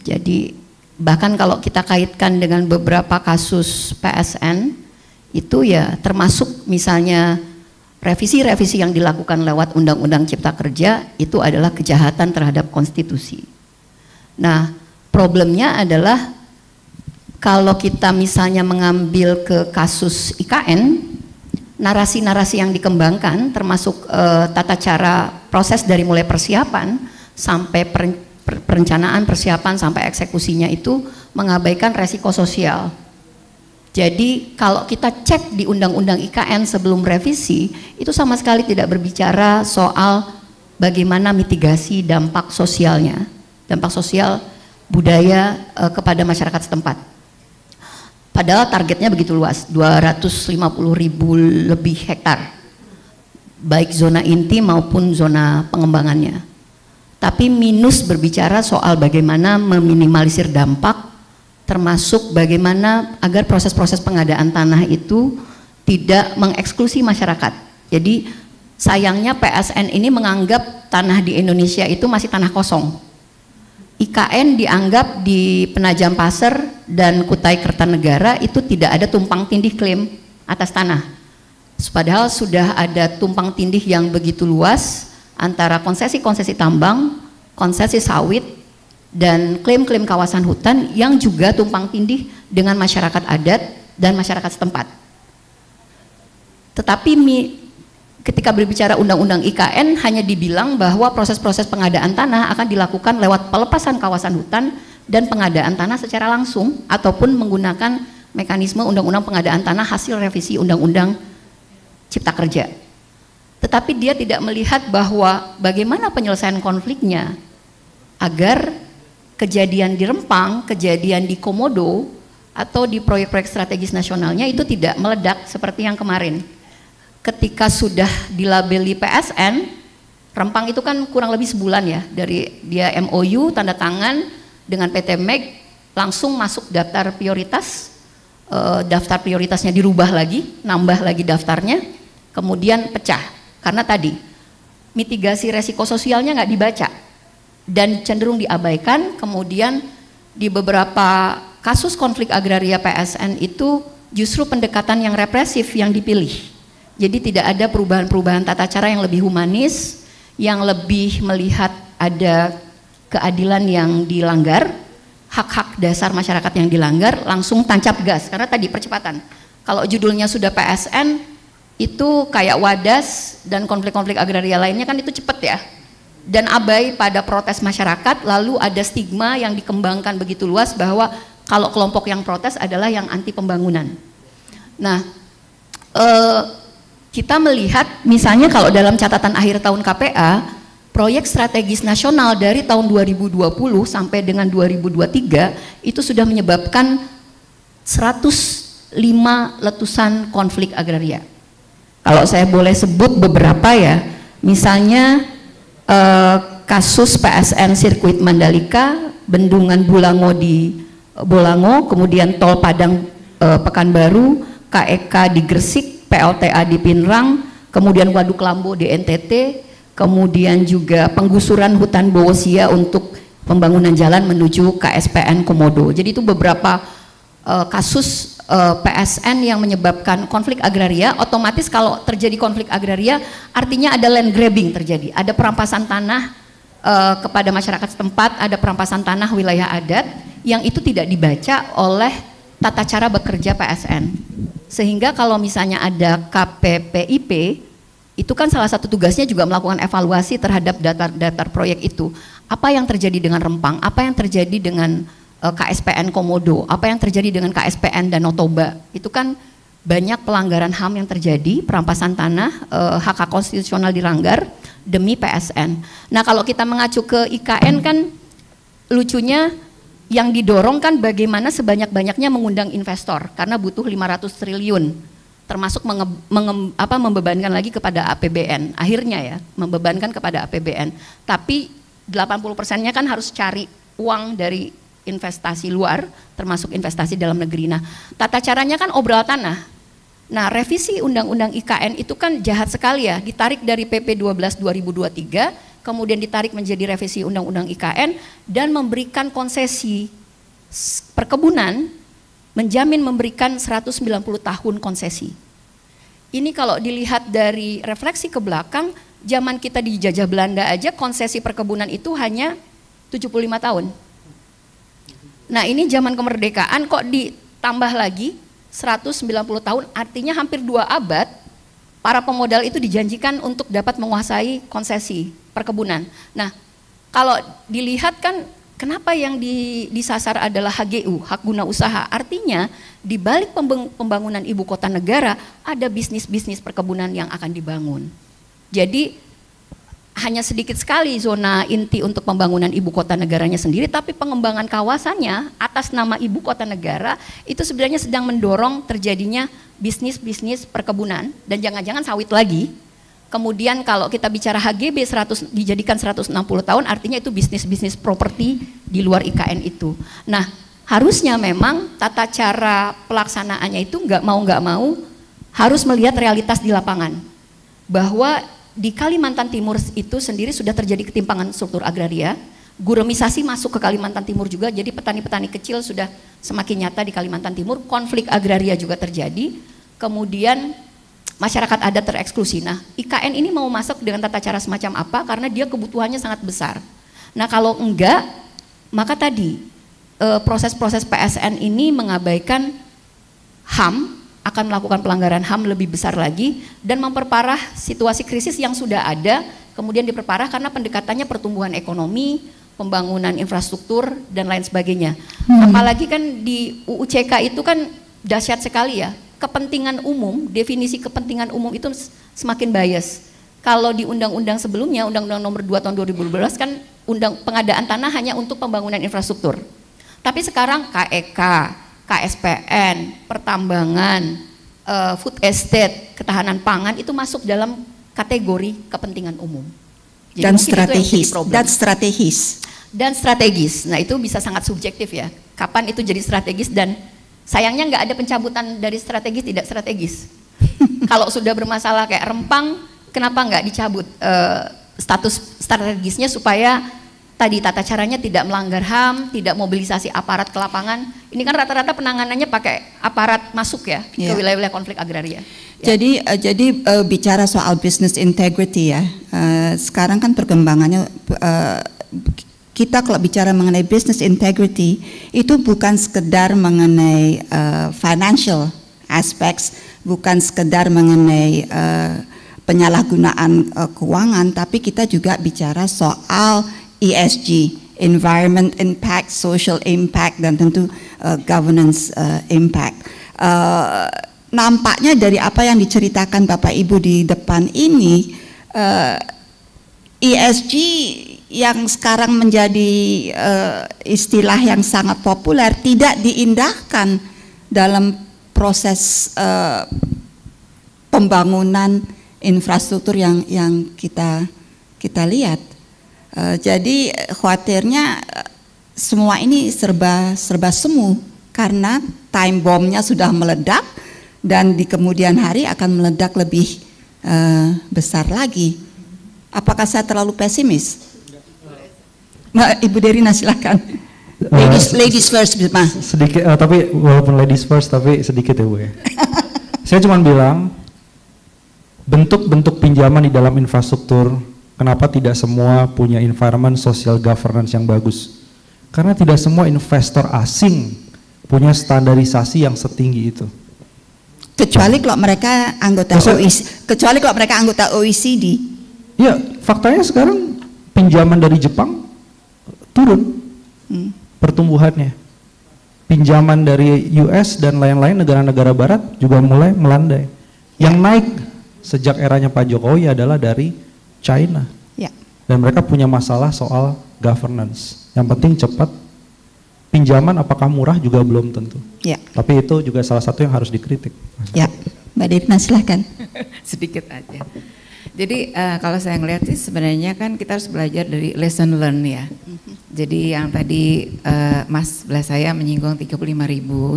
Jadi bahkan kalau kita kaitkan dengan beberapa kasus PSN, itu ya termasuk misalnya revisi-revisi yang dilakukan lewat Undang-Undang Cipta Kerja itu adalah kejahatan terhadap konstitusi. Nah, problemnya adalah kalau kita misalnya mengambil ke kasus IKN, narasi-narasi yang dikembangkan termasuk tata cara proses dari mulai persiapan sampai perencanaan, persiapan sampai eksekusinya itu mengabaikan resiko sosial. Jadi kalau kita cek di Undang-Undang IKN sebelum revisi, itu sama sekali tidak berbicara soal bagaimana mitigasi dampak sosialnya, dampak sosial budaya kepada masyarakat setempat. Padahal targetnya begitu luas, 250.000 lebih hektar, baik zona inti maupun zona pengembangannya. Tapi minus berbicara soal bagaimana meminimalisir dampak, termasuk bagaimana agar proses-proses pengadaan tanah itu tidak mengeksklusi masyarakat. Jadi sayangnya PSN ini menganggap tanah di Indonesia itu masih tanah kosong. IKN dianggap di Penajam Pasir dan Kutai Kertanegara itu tidak ada tumpang tindih klaim atas tanah. Padahal sudah ada tumpang tindih yang begitu luas antara konsesi-konsesi tambang, konsesi sawit, dan klaim-klaim kawasan hutan yang juga tumpang tindih dengan masyarakat adat dan masyarakat setempat. Tetapi ketika berbicara Undang-Undang IKN hanya dibilang bahwa proses-proses pengadaan tanah akan dilakukan lewat pelepasan kawasan hutan dan pengadaan tanah secara langsung ataupun menggunakan mekanisme Undang-Undang Pengadaan Tanah hasil revisi Undang-Undang Cipta Kerja. Tetapi dia tidak melihat bahwa bagaimana penyelesaian konfliknya agar kejadian di Rempang, kejadian di Komodo, atau di proyek-proyek strategis nasionalnya itu tidak meledak seperti yang kemarin. Ketika sudah dilabeli PSN, Rempang itu kan kurang lebih sebulan ya, dari dia MOU, tanda tangan dengan PT MEG, langsung masuk daftar prioritas, daftar prioritasnya dirubah lagi, nambah lagi daftarnya, kemudian pecah. Karena tadi, mitigasi resiko sosialnya nggak dibaca, dan cenderung diabaikan. Kemudian di beberapa kasus konflik agraria PSN itu justru pendekatan yang represif yang dipilih. Jadi tidak ada perubahan-perubahan tata cara yang lebih humanis, yang lebih melihat ada keadilan yang dilanggar, hak-hak dasar masyarakat yang dilanggar, langsung tancap gas. Karena tadi percepatan, kalau judulnya sudah PSN itu kayak Wadas dan konflik-konflik agraria lainnya kan itu cepet ya, dan abai pada protes masyarakat. Lalu ada stigma yang dikembangkan begitu luas bahwa kalau kelompok yang protes adalah yang anti pembangunan. Nah, kita melihat misalnya kalau dalam catatan akhir tahun KPA, proyek strategis nasional dari tahun 2020 sampai dengan 2023 itu sudah menyebabkan 105 letusan konflik agraria. Kalau saya boleh sebut beberapa ya, misalnya kasus PSN Sirkuit Mandalika, Bendungan Bulango di Bolango, kemudian Tol Padang Pekanbaru, KEK di Gresik, PLTA di Pinrang, kemudian Waduk Lambo di NTT, kemudian juga penggusuran hutan Bowosia untuk pembangunan jalan menuju KSPN Komodo. Jadi itu beberapa kasus PSN yang menyebabkan konflik agraria. Otomatis kalau terjadi konflik agraria artinya ada land grabbing terjadi, ada perampasan tanah kepada masyarakat setempat, ada perampasan tanah wilayah adat yang itu tidak dibaca oleh tata cara bekerja PSN. Sehingga kalau misalnya ada KPPIP, itu kan salah satu tugasnya juga melakukan evaluasi terhadap daftar proyek itu. Apa yang terjadi dengan Rempang, apa yang terjadi dengan KSPN Komodo, apa yang terjadi dengan KSPN Danau Toba. Itu kan banyak pelanggaran HAM yang terjadi, perampasan tanah, hak-hak konstitusional dilanggar demi PSN. Nah kalau kita mengacu ke IKN kan lucunya yang didorong kan bagaimana sebanyak-banyaknya mengundang investor karena butuh 500 triliun termasuk membebankan lagi kepada APBN. Akhirnya ya, membebankan kepada APBN. Tapi 80%-nya kan harus cari uang dari investasi luar termasuk investasi dalam negeri. Nah, tata caranya kan obral tanah. Nah, revisi Undang-Undang IKN itu kan jahat sekali ya, ditarik dari PP 12 2023, kemudian ditarik menjadi revisi Undang-Undang IKN dan memberikan konsesi perkebunan, menjamin memberikan 190 tahun konsesi. Ini kalau dilihat dari refleksi ke belakang, zaman kita dijajah Belanda aja konsesi perkebunan itu hanya 75 tahun. Nah, ini zaman kemerdekaan kok ditambah lagi 190 tahun, artinya hampir 2 abad para pemodal itu dijanjikan untuk dapat menguasai konsesi perkebunan. Nah, kalau dilihat kan kenapa yang disasar adalah HGU, hak guna usaha, artinya di balik pembangunan ibu kota negara ada bisnis-bisnis perkebunan yang akan dibangun. Jadi hanya sedikit sekali zona inti untuk pembangunan ibu kota negaranya sendiri, tapi pengembangan kawasannya atas nama ibu kota negara itu sebenarnya sedang mendorong terjadinya bisnis-bisnis perkebunan dan jangan-jangan sawit lagi. Kemudian kalau kita bicara HGB dijadikan 160 tahun, artinya itu bisnis-bisnis properti di luar IKN itu. Nah, harusnya memang tata cara pelaksanaannya itu nggak mau harus melihat realitas di lapangan. Bahwa di Kalimantan Timur itu sendiri sudah terjadi ketimpangan struktur agraria, guremisasi masuk ke Kalimantan Timur juga, jadi petani-petani kecil sudah semakin nyata di Kalimantan Timur, konflik agraria juga terjadi, kemudian masyarakat adat tereksklusi. Nah, IKN ini mau masuk dengan tata cara semacam apa? Karena dia kebutuhannya sangat besar. Nah, kalau enggak, maka tadi proses-proses PSN ini mengabaikan HAM, akan melakukan pelanggaran HAM lebih besar lagi dan memperparah situasi krisis yang sudah ada, kemudian diperparah karena pendekatannya pertumbuhan ekonomi, pembangunan infrastruktur dan lain sebagainya. Apalagi kan di UU CK itu kan dahsyat sekali ya, kepentingan umum, definisi kepentingan umum itu semakin bias. Kalau di undang-undang sebelumnya, Undang-Undang Nomor 2 Tahun 2012 kan pengadaan tanah hanya untuk pembangunan infrastruktur. Tapi sekarang KEK, KSPN, pertambangan, food estate, ketahanan pangan itu masuk dalam kategori kepentingan umum. Jadi dan strategis. Nah, itu bisa sangat subjektif ya. Kapan itu jadi strategis dan sayangnya nggak ada pencabutan dari strategis tidak strategis. Kalau sudah bermasalah kayak Rempang, kenapa nggak dicabut status strategisnya supaya tadi tata caranya tidak melanggar HAM, tidak mobilisasi aparat ke lapangan. Ini kan rata-rata penanganannya pakai aparat masuk ya ke wilayah-wilayah konflik agraria. Jadi bicara soal business integrity ya, sekarang kan perkembangannya kita kalau bicara mengenai business integrity itu bukan sekedar mengenai financial aspects, bukan sekedar mengenai penyalahgunaan keuangan, tapi kita juga bicara soal ESG, environment impact, social impact, dan tentu governance impact. Nampaknya dari apa yang diceritakan Bapak Ibu di depan ini, ESG yang sekarang menjadi istilah yang sangat populer tidak diindahkan dalam proses pembangunan infrastruktur yang kita lihat. Jadi khawatirnya semua ini serba semu karena time bomb-nya sudah meledak dan di kemudian hari akan meledak lebih besar lagi. Apakah saya terlalu pesimis? Ibu Derina silakan. Ladies first, Ma. Sedikit, tapi walaupun ladies first tapi sedikit ya Bu ya. Saya cuma bilang bentuk-bentuk pinjaman di dalam infrastruktur. Kenapa tidak semua punya environment social governance yang bagus? Karena tidak semua investor asing punya standarisasi yang setinggi itu. Kecuali kalau mereka anggota OECD. Ya, faktanya sekarang pinjaman dari Jepang turun pertumbuhannya. Pinjaman dari US dan lain-lain negara-negara barat juga mulai melandai. Yang naik sejak eranya Pak Jokowi adalah dari China. Ya. Dan mereka punya masalah soal governance. Yang penting cepat, pinjaman apakah murah juga belum tentu. Ya. Tapi itu juga salah satu yang harus dikritik. Ya, Mbak Devna silahkan. Sedikit aja. Jadi kalau saya ngelihat sih sebenarnya kan kita harus belajar dari lesson learn ya. Jadi yang tadi Mas sebelah saya menyinggung 35.000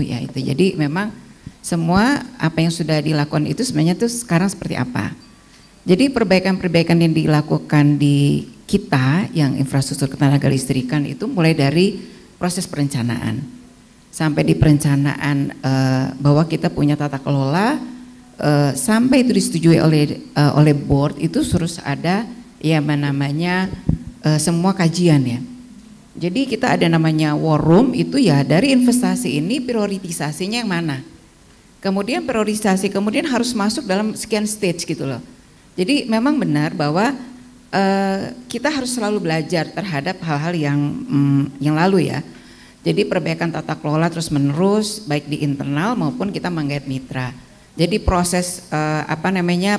ya itu. Jadi memang semua apa yang sudah dilakukan itu sebenarnya tuh sekarang seperti apa. Jadi perbaikan-perbaikan yang dilakukan di kita yang infrastruktur ketenaga listrikan itu mulai dari proses perencanaan. Sampai di perencanaan bahwa kita punya tata kelola sampai itu disetujui oleh board itu harus ada ya namanya semua kajian ya. Jadi kita ada namanya war room itu ya dari investasi ini prioritisasinya yang mana. Kemudian prioritisasi kemudian harus masuk dalam sekian stage gitu loh. Jadi memang benar bahwa kita harus selalu belajar terhadap hal-hal yang lalu ya. Jadi perbaikan tata kelola terus menerus baik di internal maupun kita menggait mitra. Jadi proses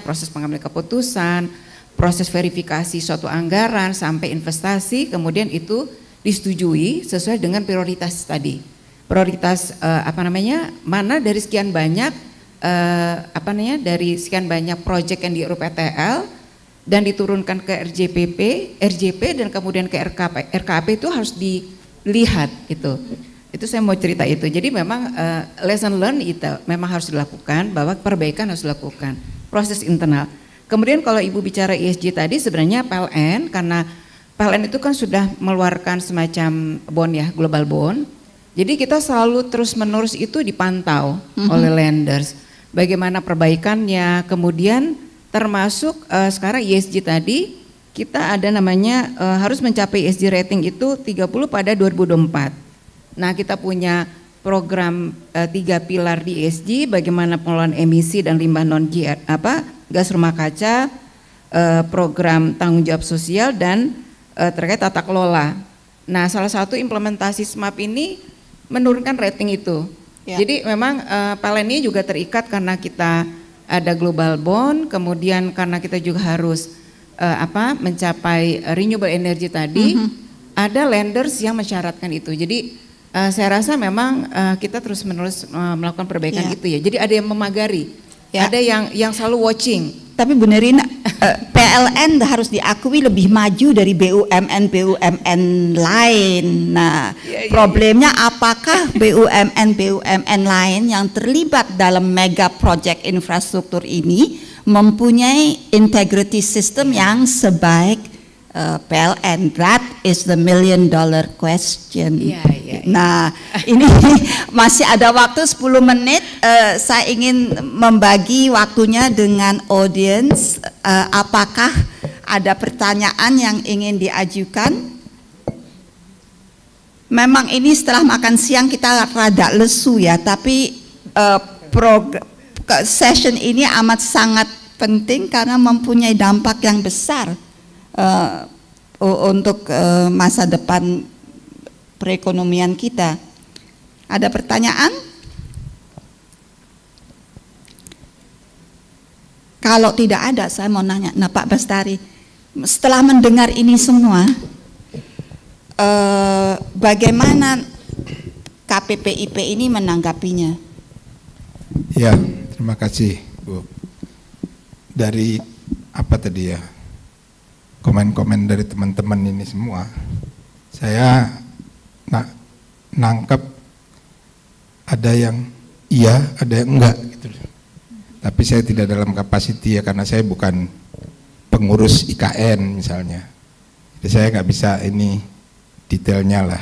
proses pengambilan keputusan, proses verifikasi suatu anggaran sampai investasi, kemudian itu disetujui sesuai dengan prioritas tadi. Prioritas mana dari sekian banyak dari sekian banyak proyek yang di RUPTL dan diturunkan ke RJP dan kemudian ke RKAP itu harus dilihat itu. Itu saya mau cerita itu. Jadi memang lesson learn itu memang harus dilakukan, bahwa perbaikan harus dilakukan, proses internal. Kemudian kalau Ibu bicara ESG tadi sebenarnya PLN, karena PLN itu kan sudah mengeluarkan semacam bond ya, global bond. Jadi kita selalu terus menerus itu dipantau oleh lenders. Bagaimana perbaikannya, kemudian termasuk sekarang ESG tadi kita ada namanya harus mencapai ESG rating itu 30 pada 2024. Nah kita punya program 3 pilar di ESG, bagaimana pengelolaan emisi dan limbah gas rumah kaca, program tanggung jawab sosial dan terkait tata kelola. Nah salah satu implementasi SMAP ini menurunkan rating itu. Ya. Jadi memang PLN ini juga terikat karena kita ada global bond, kemudian karena kita juga harus mencapai renewable energy tadi, ada lenders yang mensyaratkan itu. Jadi saya rasa memang kita terus menerus melakukan perbaikan itu ya. Jadi ada yang memagari, ada yang selalu watching. Tapi Bu Nerina, PLN harus diakui lebih maju dari BUMN lain. Nah, problemnya apakah BUMN lain yang terlibat dalam mega project infrastruktur ini mempunyai integrity system yang sebaik PLN? That is the $1 million question. Nah, ini masih ada waktu 10 menit. Saya ingin membagi waktunya dengan audience. Apakah ada pertanyaan yang ingin diajukan? Memang ini setelah makan siang kita rada lesu ya, tapi session ini amat sangat penting karena mempunyai dampak yang besar untuk masa depan perekonomian kita. Ada pertanyaan? Kalau tidak ada, saya mau nanya. Nah Pak Bestari, setelah mendengar ini semua, bagaimana KPPIP ini menanggapinya? Ya, terima kasih Bu. Dari apa tadi ya, komen-komen dari teman-teman ini semua, saya nangkep ada yang iya, ada yang enggak gitu. Tapi saya tidak dalam kapasiti ya, karena saya bukan pengurus IKN misalnya. Jadi saya nggak bisa ini detailnya lah.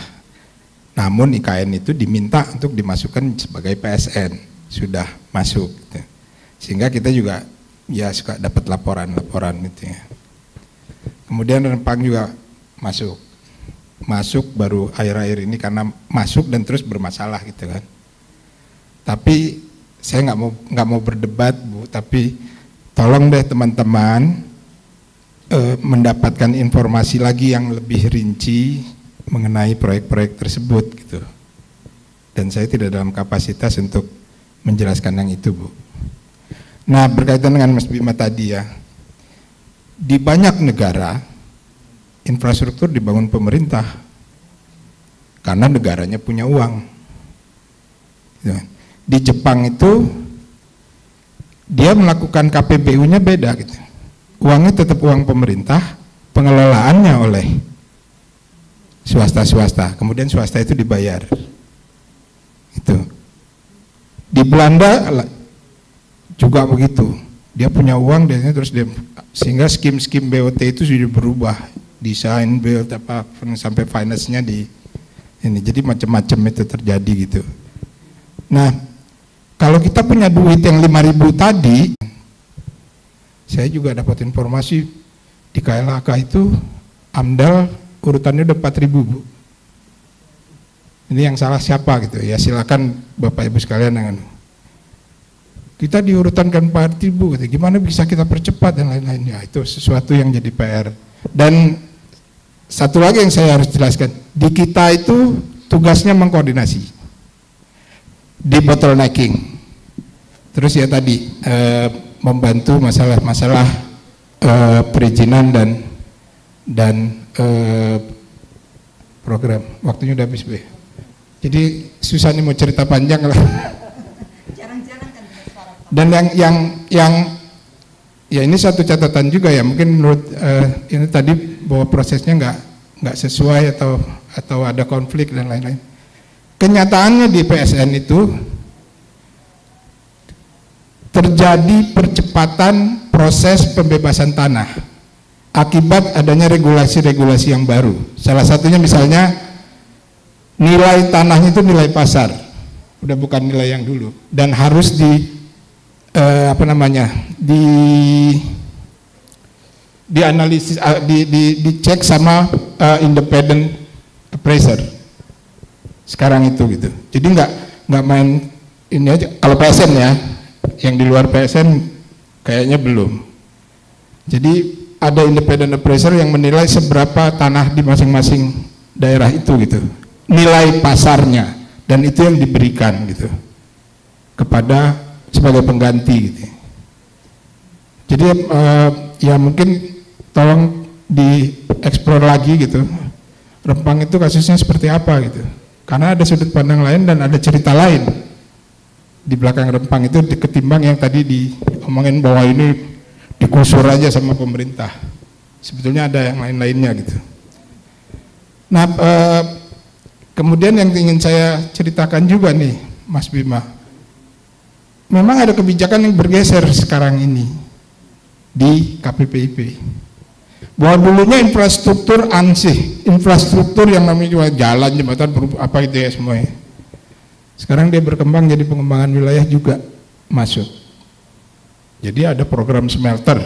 Namun IKN itu diminta untuk dimasukkan sebagai PSN, sudah masuk gitu. Sehingga kita juga ya suka dapat laporan-laporan gitu ya. Kemudian Rempang juga masuk baru akhir-akhir ini karena masuk dan terus bermasalah gitu kan. Tapi saya nggak mau berdebat Bu, tapi tolong deh teman-teman mendapatkan informasi lagi yang lebih rinci mengenai proyek-proyek tersebut gitu. Dan saya tidak dalam kapasitas untuk menjelaskan yang itu Bu. Nah berkaitan dengan Mas Bima tadi ya, di banyak negara infrastruktur dibangun pemerintah karena negaranya punya uang. Di Jepang itu dia melakukan KPBU-nya beda gitu. Uangnya tetap uang pemerintah, pengelolaannya oleh swasta-swasta. Kemudian swasta itu dibayar. Itu. Di Belanda juga begitu. Dia punya uang dan terus dia, sehingga skim-skim BOT itu sudah berubah, desain BOT apa sampai finance-nya di ini. Jadi macam-macam itu terjadi gitu. Nah, kalau kita punya duit yang 5.000 tadi, saya juga dapat informasi di KLHK itu AMDAL urutannya udah 4.000, Bu. Ini yang salah siapa gitu ya, silakan Bapak Ibu sekalian yang kita diurutankan 4.000 gitu. Gimana bisa kita percepat dan lain-lain, ya itu sesuatu yang jadi PR. Dan satu lagi yang saya harus jelaskan, di kita itu tugasnya mengkoordinasi, di bottlenecking, terus ya tadi membantu masalah-masalah perizinan dan program. Waktunya udah habis, Bu. Jadi susah nih mau cerita panjang lah. Dan yang ya ini satu catatan juga ya, mungkin menurut ini tadi bahwa prosesnya nggak sesuai atau ada konflik dan lain-lain. Kenyataannya di PSN itu terjadi percepatan proses pembebasan tanah akibat adanya regulasi-regulasi yang baru. Salah satunya misalnya nilai tanahnya itu nilai pasar, udah bukan nilai yang dulu, dan harus dianalisis, dicek sama independent appraiser sekarang itu gitu. Jadi nggak main ini aja. Kalau PSN ya, yang di luar PSN kayaknya belum. Jadi ada independent appraiser yang menilai seberapa tanah di masing-masing daerah itu gitu, nilai pasarnya, dan itu yang diberikan gitu kepada sebagai pengganti gitu. Jadi ya mungkin tolong dieksplor lagi gitu, Rempang itu kasusnya seperti apa gitu, karena ada sudut pandang lain dan ada cerita lain di belakang Rempang itu ketimbang yang tadi diomongin bahwa ini dikusur aja sama pemerintah. Sebetulnya ada yang lain-lainnya gitu. Nah, kemudian yang ingin saya ceritakan juga nih, Mas Bima, memang ada kebijakan yang bergeser sekarang ini di KPPIP. Bahwa dulunya infrastruktur ansih, infrastruktur yang namanya juga jalan, jembatan, apa itu ya semuanya. Sekarang dia berkembang jadi pengembangan wilayah juga masuk. Jadi ada program smelter,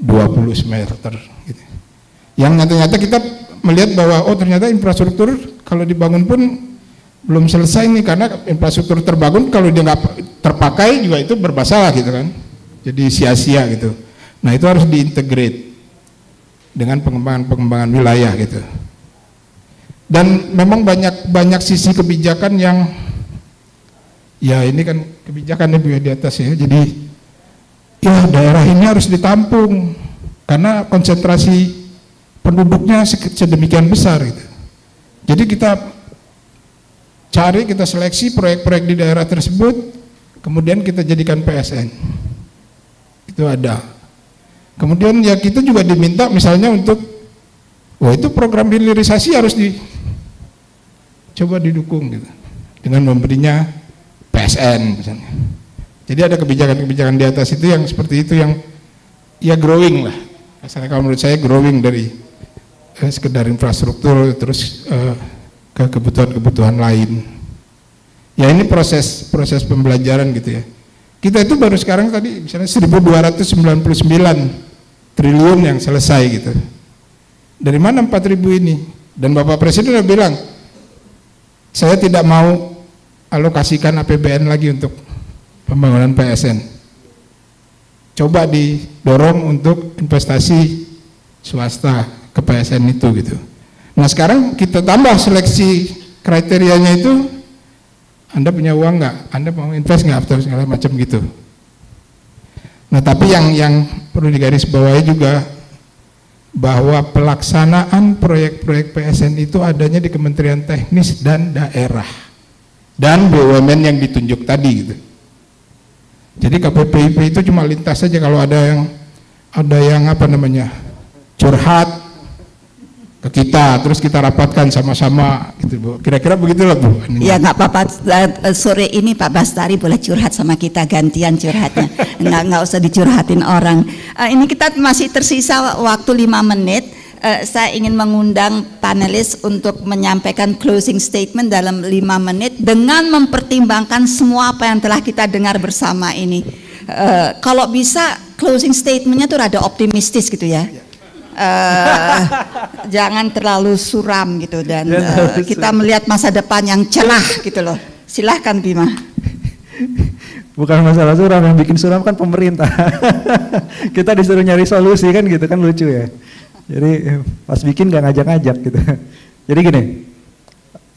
20 smelter gitu. Yang nyata-nyata kita melihat bahwa oh ternyata infrastruktur kalau dibangun pun belum selesai nih, karena infrastruktur terbangun kalau dia nggak terpakai juga itu bermasalah gitu kan. Jadi sia-sia gitu. Nah itu harus diintegrate dengan pengembangan wilayah gitu. Dan memang banyak sisi kebijakan yang ya ini kan kebijakannya di atas ya. Jadi ya daerah ini harus ditampung karena konsentrasi penduduknya sedemikian besar gitu. Jadi kita seleksi proyek-proyek di daerah tersebut, kemudian kita jadikan PSN. Itu ada. Kemudian ya kita juga diminta misalnya untuk, wah itu program hilirisasi harus coba didukung gitu, dengan memberinya PSN misalnya. Jadi ada kebijakan-kebijakan di atas itu yang seperti itu yang ya growing lah. Asalnya kalau menurut saya growing dari sekedar infrastruktur terus ke kebutuhan-kebutuhan lain. Ya ini proses pembelajaran gitu ya. Kita itu baru sekarang tadi misalnya 1.299 triliun yang selesai gitu. Dari mana 4.000 ini? Dan Bapak Presiden udah bilang, saya tidak mau alokasikan APBN lagi untuk pembangunan PSN. Coba didorong untuk investasi swasta ke PSN itu gitu. Nah sekarang kita tambah seleksi kriterianya itu, Anda punya uang nggak? Anda mau invest nggak? Atau segala macam gitu. Nah tapi yang perlu digarisbawahi juga bahwa pelaksanaan proyek-proyek PSN itu adanya di Kementerian Teknis dan Daerah dan BUMN yang ditunjuk tadi gitu. Jadi KPPIP itu cuma lintas saja kalau ada yang apa namanya curhat ke kita, terus kita rapatkan sama-sama gitu Bu. Kira-kira begitulah Bu. Ya nggak apa-apa, sore ini Pak Bastari boleh curhat sama kita, gantian curhatnya. nggak usah dicurhatin orang. Ini kita masih tersisa waktu 5 menit. Saya ingin mengundang panelis untuk menyampaikan closing statement dalam 5 menit dengan mempertimbangkan semua apa yang telah kita dengar bersama ini. Kalau bisa closing statementnya tuh rada optimistis gitu ya. Jangan terlalu suram gitu, dan kita melihat masa depan yang cerah gitu loh. Silahkan Bima. Bukan masalah suram, yang bikin suram kan pemerintah. Kita disuruh nyari solusi kan gitu kan, lucu ya. Jadi pas bikin gak ngajak-ngajak gitu. Jadi gini,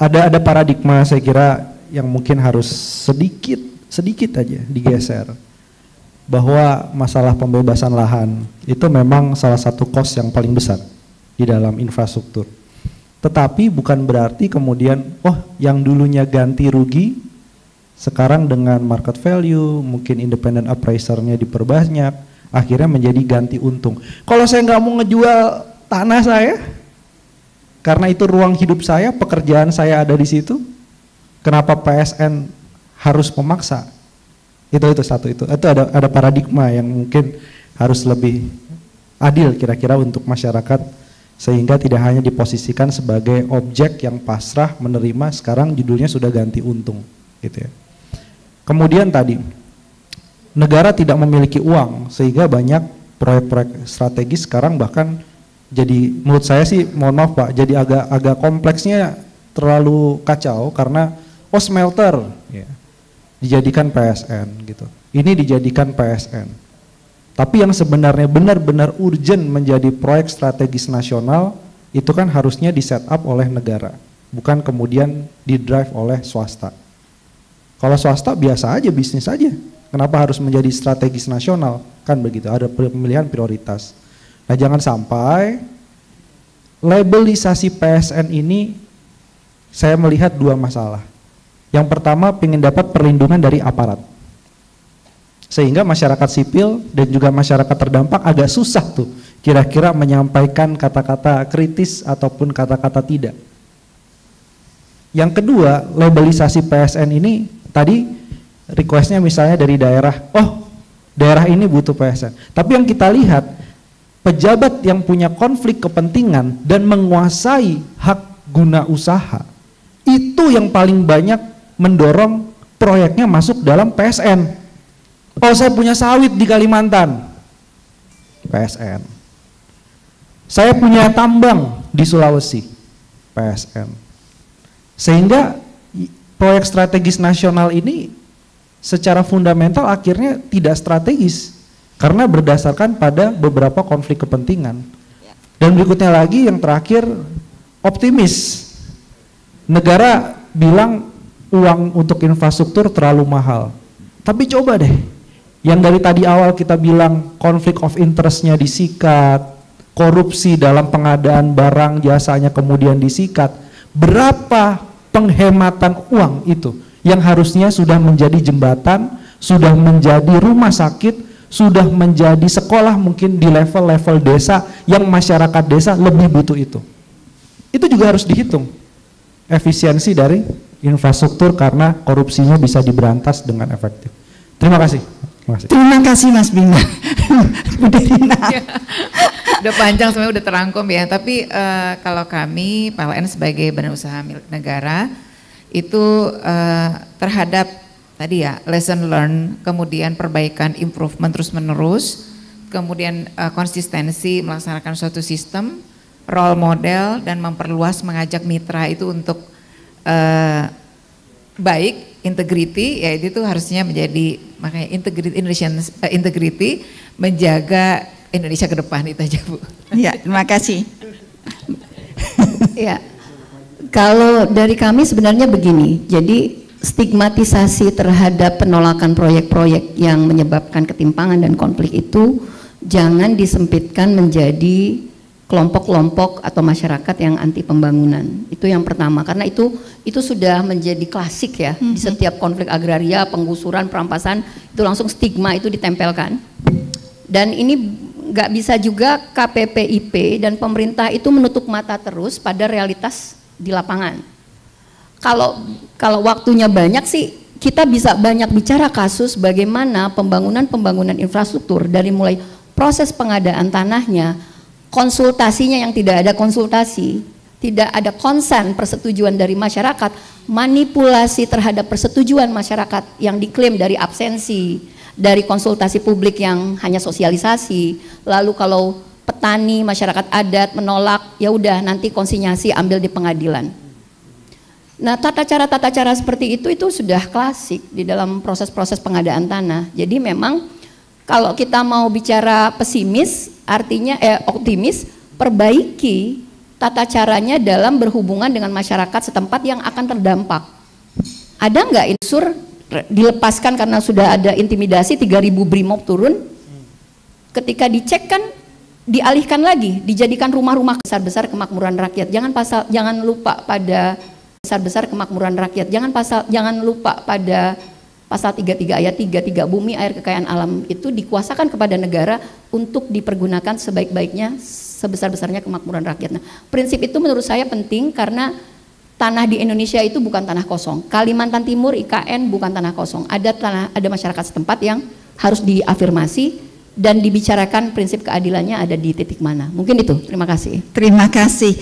ada paradigma saya kira yang mungkin harus sedikit aja digeser. Bahwa masalah pembebasan lahan itu memang salah satu cost yang paling besar di dalam infrastruktur. Tetapi bukan berarti kemudian, oh yang dulunya ganti rugi, sekarang dengan market value, mungkin independent appraiser-nya diperbanyak, akhirnya menjadi ganti untung. Kalau saya nggak mau ngejual tanah saya, karena itu ruang hidup saya, pekerjaan saya ada di situ, kenapa PSN harus memaksa? Itu satu itu ada paradigma yang mungkin harus lebih adil kira-kira untuk masyarakat, sehingga tidak hanya diposisikan sebagai objek yang pasrah menerima, sekarang judulnya sudah ganti untung gitu ya. Kemudian tadi negara tidak memiliki uang sehingga banyak proyek-proyek strategis sekarang bahkan jadi, menurut saya sih, mohon maaf Pak, jadi agak kompleksnya terlalu kacau karena smelter ya, dijadikan PSN gitu. Ini dijadikan PSN. Tapi yang sebenarnya benar-benar urgent menjadi proyek strategis nasional itu kan harusnya di set up oleh negara, bukan kemudian di drive oleh swasta. Kalau swasta biasa aja, bisnis aja. Kenapa harus menjadi strategis nasional? Kan begitu, ada pemilihan prioritas. Nah jangan sampai labelisasi PSN ini, saya melihat 2 masalah. Yang pertama, ingin dapat perlindungan dari aparat. Sehingga masyarakat sipil dan juga masyarakat terdampak agak susah tuh kira-kira menyampaikan kata-kata kritis ataupun kata-kata tidak. Yang kedua, labelisasi PSN ini tadi requestnya misalnya dari daerah, oh daerah ini butuh PSN. Tapi yang kita lihat, pejabat yang punya konflik kepentingan dan menguasai hak guna usaha, itu yang paling banyak mendorong proyeknya masuk dalam PSN. Oh saya punya sawit di Kalimantan, PSN. Saya punya tambang di Sulawesi, PSN. Sehingga proyek strategis nasional ini secara fundamental akhirnya tidak strategis karena berdasarkan pada beberapa konflik kepentingan. Dan berikutnya lagi yang terakhir, optimis. Negara bilang uang untuk infrastruktur terlalu mahal. Tapi coba deh, yang dari tadi awal kita bilang konflik of interest-nya disikat, korupsi dalam pengadaan barang jasanya kemudian disikat, berapa penghematan uang itu yang harusnya sudah menjadi jembatan, sudah menjadi rumah sakit, sudah menjadi sekolah mungkin di level-level desa yang masyarakat desa lebih butuh itu. Itu juga harus dihitung efisiensi dari infrastruktur karena korupsinya bisa diberantas dengan efektif. Terima kasih. Terima kasih Mas Bima. Udah panjang sebenarnya, udah terangkum ya. Tapi kalau kami PLN sebagai badan usaha milik negara itu terhadap tadi ya lesson learn, kemudian perbaikan, improvement terus menerus, kemudian konsistensi melaksanakan suatu sistem, role model dan memperluas, mengajak mitra itu untuk baik, integrity, ya itu harusnya menjadi, makanya integrity menjaga Indonesia ke depan, itu aja Bu. Ya, terima kasih. Ya, kalau dari kami sebenarnya begini, jadi stigmatisasi terhadap penolakan proyek-proyek yang menyebabkan ketimpangan dan konflik itu jangan disempitkan menjadi kelompok-kelompok atau masyarakat yang anti pembangunan. Itu yang pertama, karena itu sudah menjadi klasik ya, di setiap konflik agraria, penggusuran, perampasan, itu langsung stigma itu ditempelkan. Dan ini nggak bisa juga KPPIP dan pemerintah itu menutup mata terus pada realitas di lapangan. Kalau waktunya banyak sih, kita bisa banyak bicara kasus bagaimana pembangunan infrastruktur dari mulai proses pengadaan tanahnya, konsultasinya yang tidak ada konsultasi, tidak ada konsen persetujuan dari masyarakat, manipulasi terhadap persetujuan masyarakat yang diklaim dari absensi, dari konsultasi publik yang hanya sosialisasi, lalu kalau petani, masyarakat adat menolak, ya udah nanti konsinyasi ambil di pengadilan. Nah, tata cara seperti itu sudah klasik di dalam proses-proses pengadaan tanah. Jadi memang kalau kita mau bicara pesimis, artinya optimis, perbaiki tata caranya dalam berhubungan dengan masyarakat setempat yang akan terdampak. Ada nggak unsur dilepaskan karena sudah ada intimidasi 3.000 brimob turun? Ketika dicek kan dialihkan lagi, dijadikan rumah-rumah besar-besar kemakmuran rakyat. Jangan lupa pada besar-besar kemakmuran rakyat. Jangan lupa pada Pasal 33 ayat 3 bumi, air, kekayaan alam itu dikuasakan kepada negara untuk dipergunakan sebaik-baiknya, sebesar-besarnya kemakmuran rakyat. Nah, prinsip itu menurut saya penting karena tanah di Indonesia itu bukan tanah kosong. Kalimantan Timur, IKN bukan tanah kosong. Ada masyarakat setempat yang harus diafirmasi dan dibicarakan prinsip keadilannya ada di titik mana. Mungkin itu. Terima kasih. Terima kasih.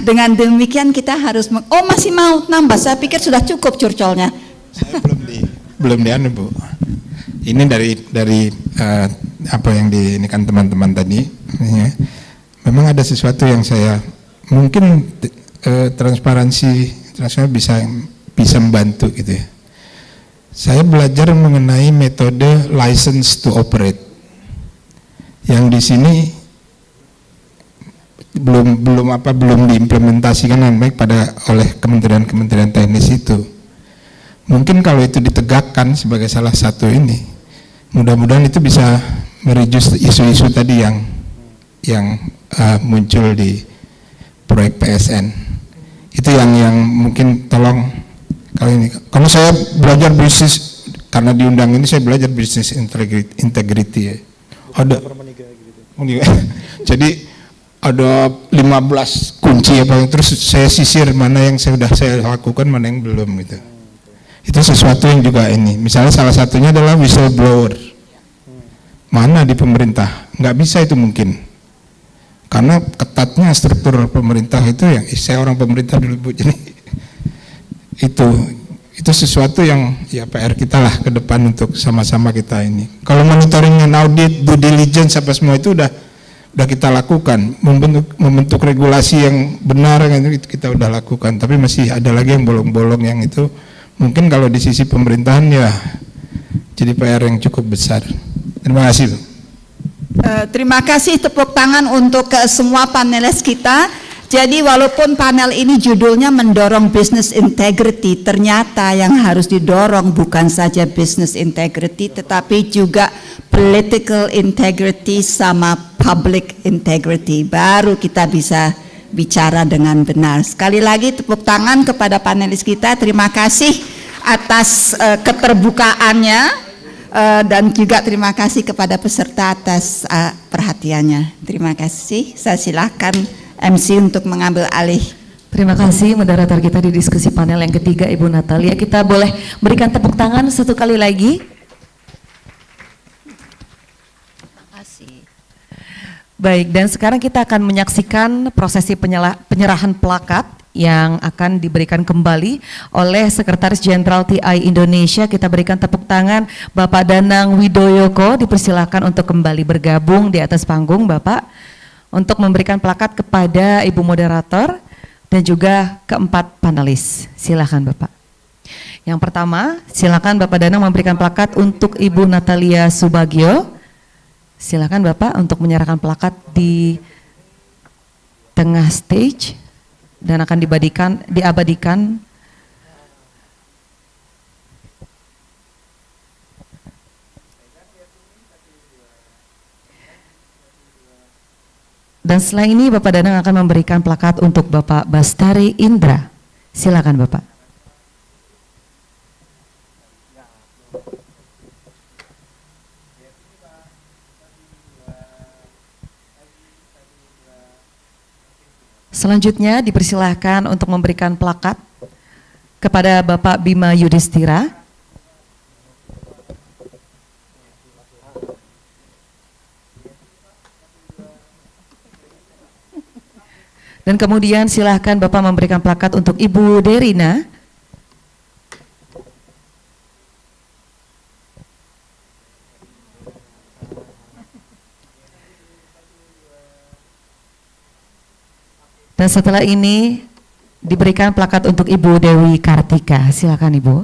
Dengan demikian kita harus masih mau nambah. Saya pikir sudah cukup curcolnya. Saya belum di Bu. Ini dari apa yang diinikan teman-teman tadi. Ya. Memang ada sesuatu yang saya mungkin transparansi bisa membantu gitu ya. Saya belajar mengenai metode license to operate. Yang di sini belum diimplementasikan dengan baik oleh kementerian teknis itu. Mungkin kalau itu ditegakkan sebagai salah satu ini, mudah-mudahan itu bisa mereduce isu-isu tadi yang muncul di proyek PSN. Itu yang mungkin tolong kali ini. Kalau saya belajar bisnis, karena diundang ini saya belajar bisnis integrity ya. Jadi ada 15 kunci terus saya sisir mana yang sudah saya lakukan, mana yang belum gitu. Itu sesuatu yang juga ini. Misalnya salah satunya adalah whistleblower. Mana di pemerintah? Nggak bisa itu mungkin. Karena ketatnya struktur pemerintah itu yang saya orang pemerintah dulu Bu. Jadi itu sesuatu yang ya PR kita lah ke depan untuk sama-sama kita ini. Kalau monitoring dan audit, due diligence apa semua itu udah kita lakukan. Membentuk regulasi yang benar itu kita udah lakukan. Tapi masih ada lagi yang bolong-bolong yang itu. Mungkin kalau di sisi pemerintahan ya jadi PR yang cukup besar. Terima kasih. Terima kasih, tepuk tangan untuk semua panelis kita. Jadi walaupun panel ini judulnya mendorong business integrity, ternyata yang harus didorong bukan saja business integrity tetapi juga political integrity sama public integrity. Baru kita bisa bicara dengan benar. Sekali lagi tepuk tangan kepada panelis kita. Terima kasih atas keterbukaannya dan juga terima kasih kepada peserta atas perhatiannya. Terima kasih. Saya silakan MC untuk mengambil alih. Terima kasih moderator kita di diskusi panel yang ketiga Ibu Natalia. Kita boleh berikan tepuk tangan satu kali lagi. Terima kasih. Baik, dan sekarang kita akan menyaksikan prosesi penyerahan plakat yang akan diberikan kembali oleh Sekretaris Jenderal TI Indonesia. Kita berikan tepuk tangan Bapak Danang Widoyoko, dipersilakan untuk kembali bergabung di atas panggung Bapak, untuk memberikan plakat kepada Ibu Moderator dan juga keempat panelis. Silakan Bapak. Yang pertama, silakan Bapak Danang memberikan plakat untuk Ibu Natalia Subagio. Silakan Bapak untuk menyerahkan plakat di tengah stage dan akan diabadikan Dan setelah ini Bapak Danang akan memberikan plakat untuk Bapak Bastari Indra. Silakan Bapak. Selanjutnya dipersilahkan untuk memberikan plakat kepada Bapak Bima Yudhistira. Dan kemudian silahkan Bapak memberikan plakat untuk Ibu Derina. Dan setelah ini diberikan plakat untuk Ibu Dewi Kartika. Silakan Ibu.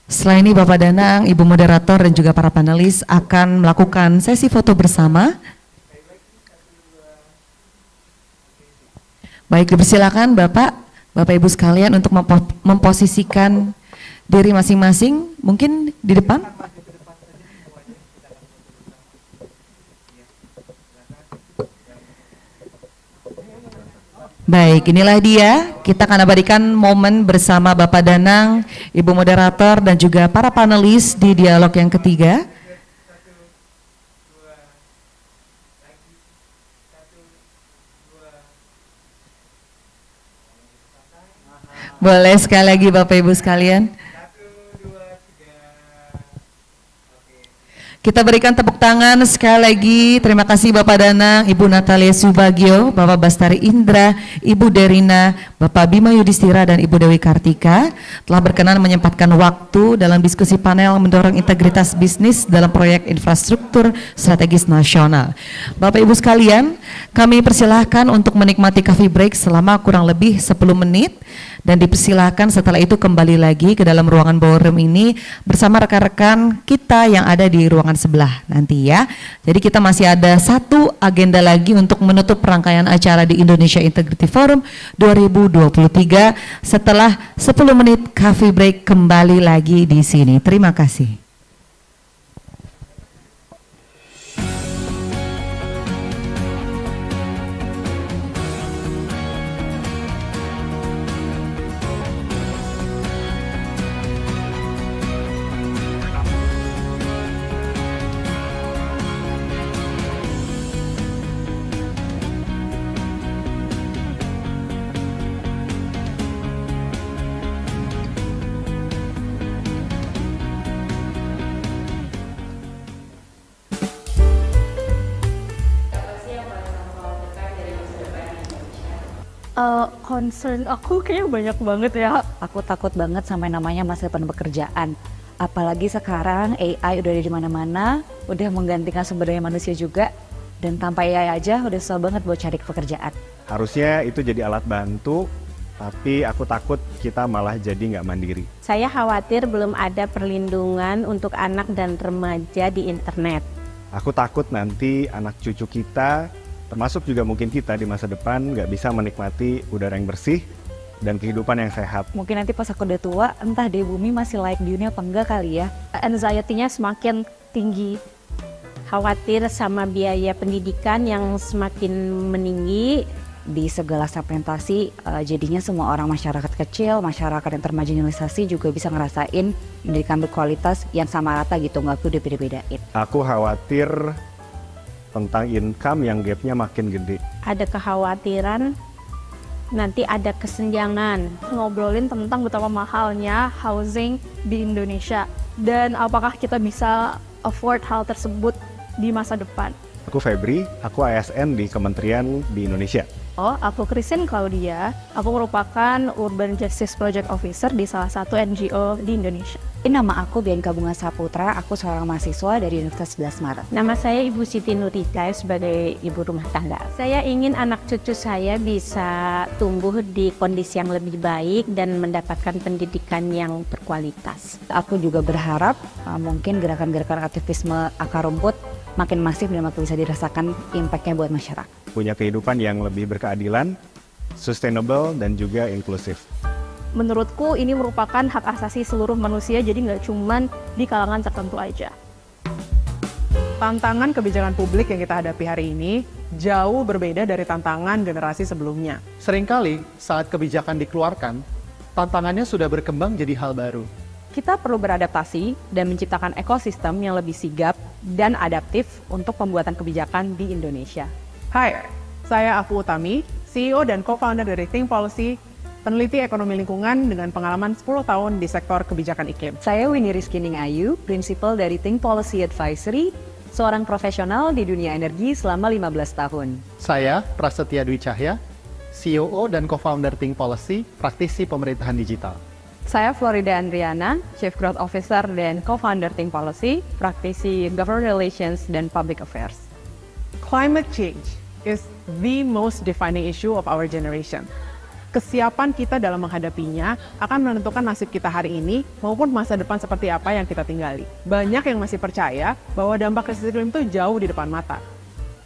Setelah ini Bapak Danang, Ibu moderator dan juga para panelis akan melakukan sesi foto bersama. Baik, dipersilakan Bapak Ibu sekalian untuk memposisikan diri masing-masing, mungkin di depan. Baik, inilah dia, kita akan abadikan momen bersama Bapak Danang, Ibu moderator dan juga para panelis di dialog yang ketiga. Boleh sekali lagi Bapak Ibu sekalian. Kita berikan tepuk tangan sekali lagi. Terima kasih Bapak Danang, Ibu Natalia Subagio, Bapak Bastari Indra, Ibu Derina, Bapak Bima Yudhistira dan Ibu Dewi Kartika telah berkenan menyempatkan waktu dalam diskusi panel mendorong integritas bisnis dalam proyek infrastruktur strategis nasional. Bapak Ibu sekalian, kami persilahkan untuk menikmati coffee break selama kurang lebih 10 menit. Dan dipersilahkan setelah itu kembali lagi ke dalam ruangan ballroom ini bersama rekan-rekan kita yang ada di ruangan sebelah nanti ya. Jadi kita masih ada satu agenda lagi untuk menutup rangkaian acara di Indonesia Integrity Forum 2023 setelah 10 menit coffee break kembali lagi di sini. Terima kasih. Concern aku kayaknya banyak banget ya. Aku takut banget sama namanya masa depan pekerjaan. Apalagi sekarang AI udah ada di mana-mana, udah menggantikan sumber daya manusia juga. Dan tanpa AI aja udah susah banget buat cari pekerjaan. Harusnya itu jadi alat bantu, tapi aku takut kita malah jadi nggak mandiri. Saya khawatir belum ada perlindungan untuk anak dan remaja di internet. Aku takut nanti anak cucu kita, termasuk juga mungkin kita di masa depan nggak bisa menikmati udara yang bersih dan kehidupan yang sehat. Mungkin nanti pas aku udah tua, entah deh bumi masih layak di dunia apa enggak kali ya. Anxiety-nya semakin tinggi. Khawatir sama biaya pendidikan yang semakin meninggi. Di segala segmentasi, jadinya semua orang masyarakat kecil, masyarakat yang termarginalisasi juga bisa ngerasain pendidikan berkualitas yang sama rata gitu, nggak perlu dibeda-bedain. Aku khawatir tentang income yang gapnya makin gede. Ada kekhawatiran nanti ada kesenjangan. Ngobrolin tentang betapa mahalnya housing di Indonesia dan apakah kita bisa afford hal tersebut di masa depan. Aku Febri, aku ASN di Kementerian di Indonesia. Oh, aku Christine Claudia. Aku merupakan Urban Justice Project Officer di salah satu NGO di Indonesia. Nama aku Bianca Bunga Saputra, aku seorang mahasiswa dari Universitas 11 Maret. Nama saya Ibu Siti Nurita sebagai ibu rumah tangga. Saya ingin anak cucu saya bisa tumbuh di kondisi yang lebih baik dan mendapatkan pendidikan yang berkualitas. Aku juga berharap mungkin gerakan-gerakan aktivisme akar rumput makin masif dan makin bisa dirasakan impact-nya buat masyarakat. Punya kehidupan yang lebih berkeadilan, sustainable, dan juga inklusif. Menurutku ini merupakan hak asasi seluruh manusia, jadi nggak cuman di kalangan tertentu aja. tantangan kebijakan publik yang kita hadapi hari ini jauh berbeda dari tantangan generasi sebelumnya. Seringkali saat kebijakan dikeluarkan, tantangannya sudah berkembang jadi hal baru. Kita perlu beradaptasi dan menciptakan ekosistem yang lebih sigap dan adaptif untuk pembuatan kebijakan di Indonesia. Hai, saya Afu Utami, CEO dan co-founder dari Think Policy, peneliti ekonomi lingkungan dengan pengalaman 10 tahun di sektor kebijakan iklim. Saya Winnie Rizkyning Ayu, prinsipal dari Think Policy Advisory, seorang profesional di dunia energi selama 15 tahun. Saya Prasetya Dwi Cahya, COO dan co-founder Think Policy, praktisi pemerintahan digital. Saya Florida Andriana, Chief Growth Officer dan co-founder Think Policy, praktisi Government Relations dan Public Affairs. Climate change is the most defining issue of our generation. Kesiapan kita dalam menghadapinya akan menentukan nasib kita hari ini maupun masa depan seperti apa yang kita tinggali. Banyak yang masih percaya bahwa dampak krisis iklim itu jauh di depan mata.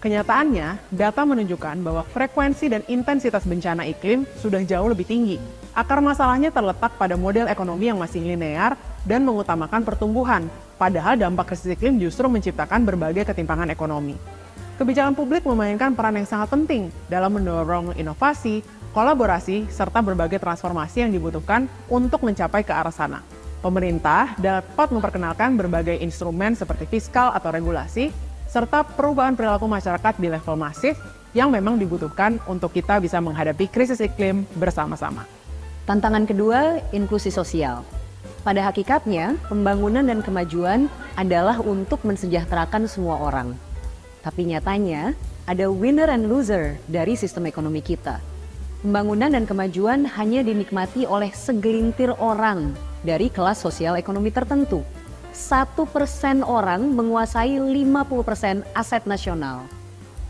Kenyataannya, data menunjukkan bahwa frekuensi dan intensitas bencana iklim sudah jauh lebih tinggi. Akar masalahnya terletak pada model ekonomi yang masih linear dan mengutamakan pertumbuhan, padahal dampak krisis iklim justru menciptakan berbagai ketimpangan ekonomi. Kebijakan publik memainkan peran yang sangat penting dalam mendorong inovasi, kolaborasi, serta berbagai transformasi yang dibutuhkan untuk mencapai ke arah sana. Pemerintah dapat memperkenalkan berbagai instrumen seperti fiskal atau regulasi, serta perubahan perilaku masyarakat di level masif yang memang dibutuhkan untuk kita bisa menghadapi krisis iklim bersama-sama. Tantangan kedua, inklusi sosial. Pada hakikatnya, pembangunan dan kemajuan adalah untuk mensejahterakan semua orang. Tapi nyatanya, ada winner and loser dari sistem ekonomi kita. Pembangunan dan kemajuan hanya dinikmati oleh segelintir orang dari kelas sosial ekonomi tertentu. 1% orang menguasai 50% aset nasional.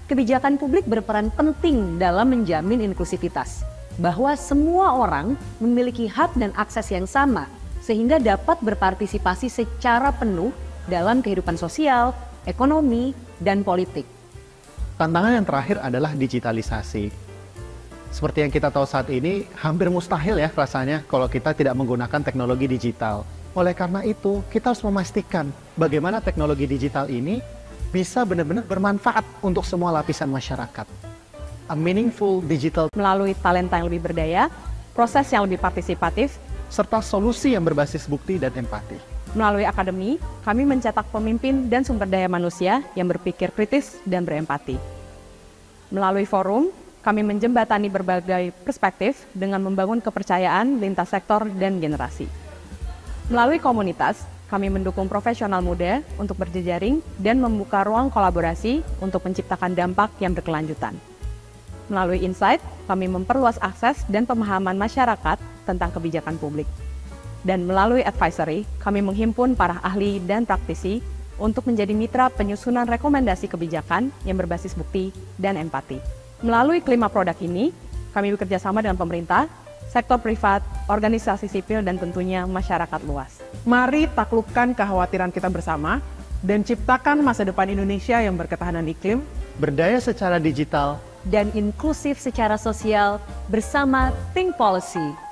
Kebijakan publik berperan penting dalam menjamin inklusivitas, bahwa semua orang memiliki hak dan akses yang sama, sehingga dapat berpartisipasi secara penuh dalam kehidupan sosial, ekonomi, dan politik. Tantangan yang terakhir adalah digitalisasi. Seperti yang kita tahu saat ini, hampir mustahil ya rasanya kalau kita tidak menggunakan teknologi digital. Oleh karena itu, kita harus memastikan bagaimana teknologi digital ini bisa benar-benar bermanfaat untuk semua lapisan masyarakat. A meaningful digital Melalui talenta yang lebih berdaya, proses yang lebih partisipatif, serta solusi yang berbasis bukti dan empati. melalui akademi, kami mencetak pemimpin dan sumber daya manusia yang berpikir kritis dan berempati. Melalui forum, kami menjembatani berbagai perspektif dengan membangun kepercayaan lintas sektor dan generasi. Melalui komunitas, kami mendukung profesional muda untuk berjejaring dan membuka ruang kolaborasi untuk menciptakan dampak yang berkelanjutan. Melalui insight, kami memperluas akses dan pemahaman masyarakat tentang kebijakan publik. Dan melalui advisory, kami menghimpun para ahli dan praktisi untuk menjadi mitra penyusunan rekomendasi kebijakan yang berbasis bukti dan empati. Melalui kelima produk ini, kami bekerja sama dengan pemerintah, sektor privat, organisasi sipil, dan tentunya masyarakat luas. Mari taklukkan kekhawatiran kita bersama dan ciptakan masa depan Indonesia yang berketahanan iklim, Berdaya secara digital, Dan inklusif secara sosial bersama Think Policy.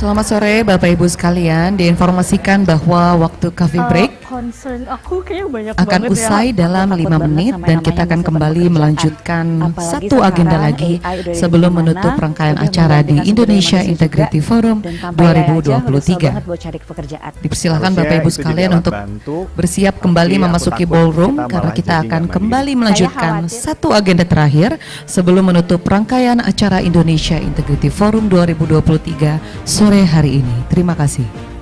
Selamat sore Bapak Ibu sekalian, diinformasikan bahwa waktu coffee break Concern aku kayaknya banyak akan banget usai ya. dalam 5 menit dan kita akan kembali melanjutkan satu agenda lagi sebelum menutup rangkaian acara di Indonesia Integrity Forum 2023. Dipersilakan Bapak Ibu sekalian untuk bersiap kembali memasuki ballroom karena kita akan kembali melanjutkan satu agenda terakhir sebelum menutup rangkaian acara Indonesia Integrity Forum 2023 sore hari ini. Terima kasih.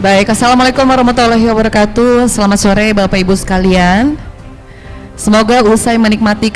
Baik, Assalamualaikum warahmatullahi wabarakatuh. Selamat sore Bapak Ibu sekalian. Semoga usai menikmati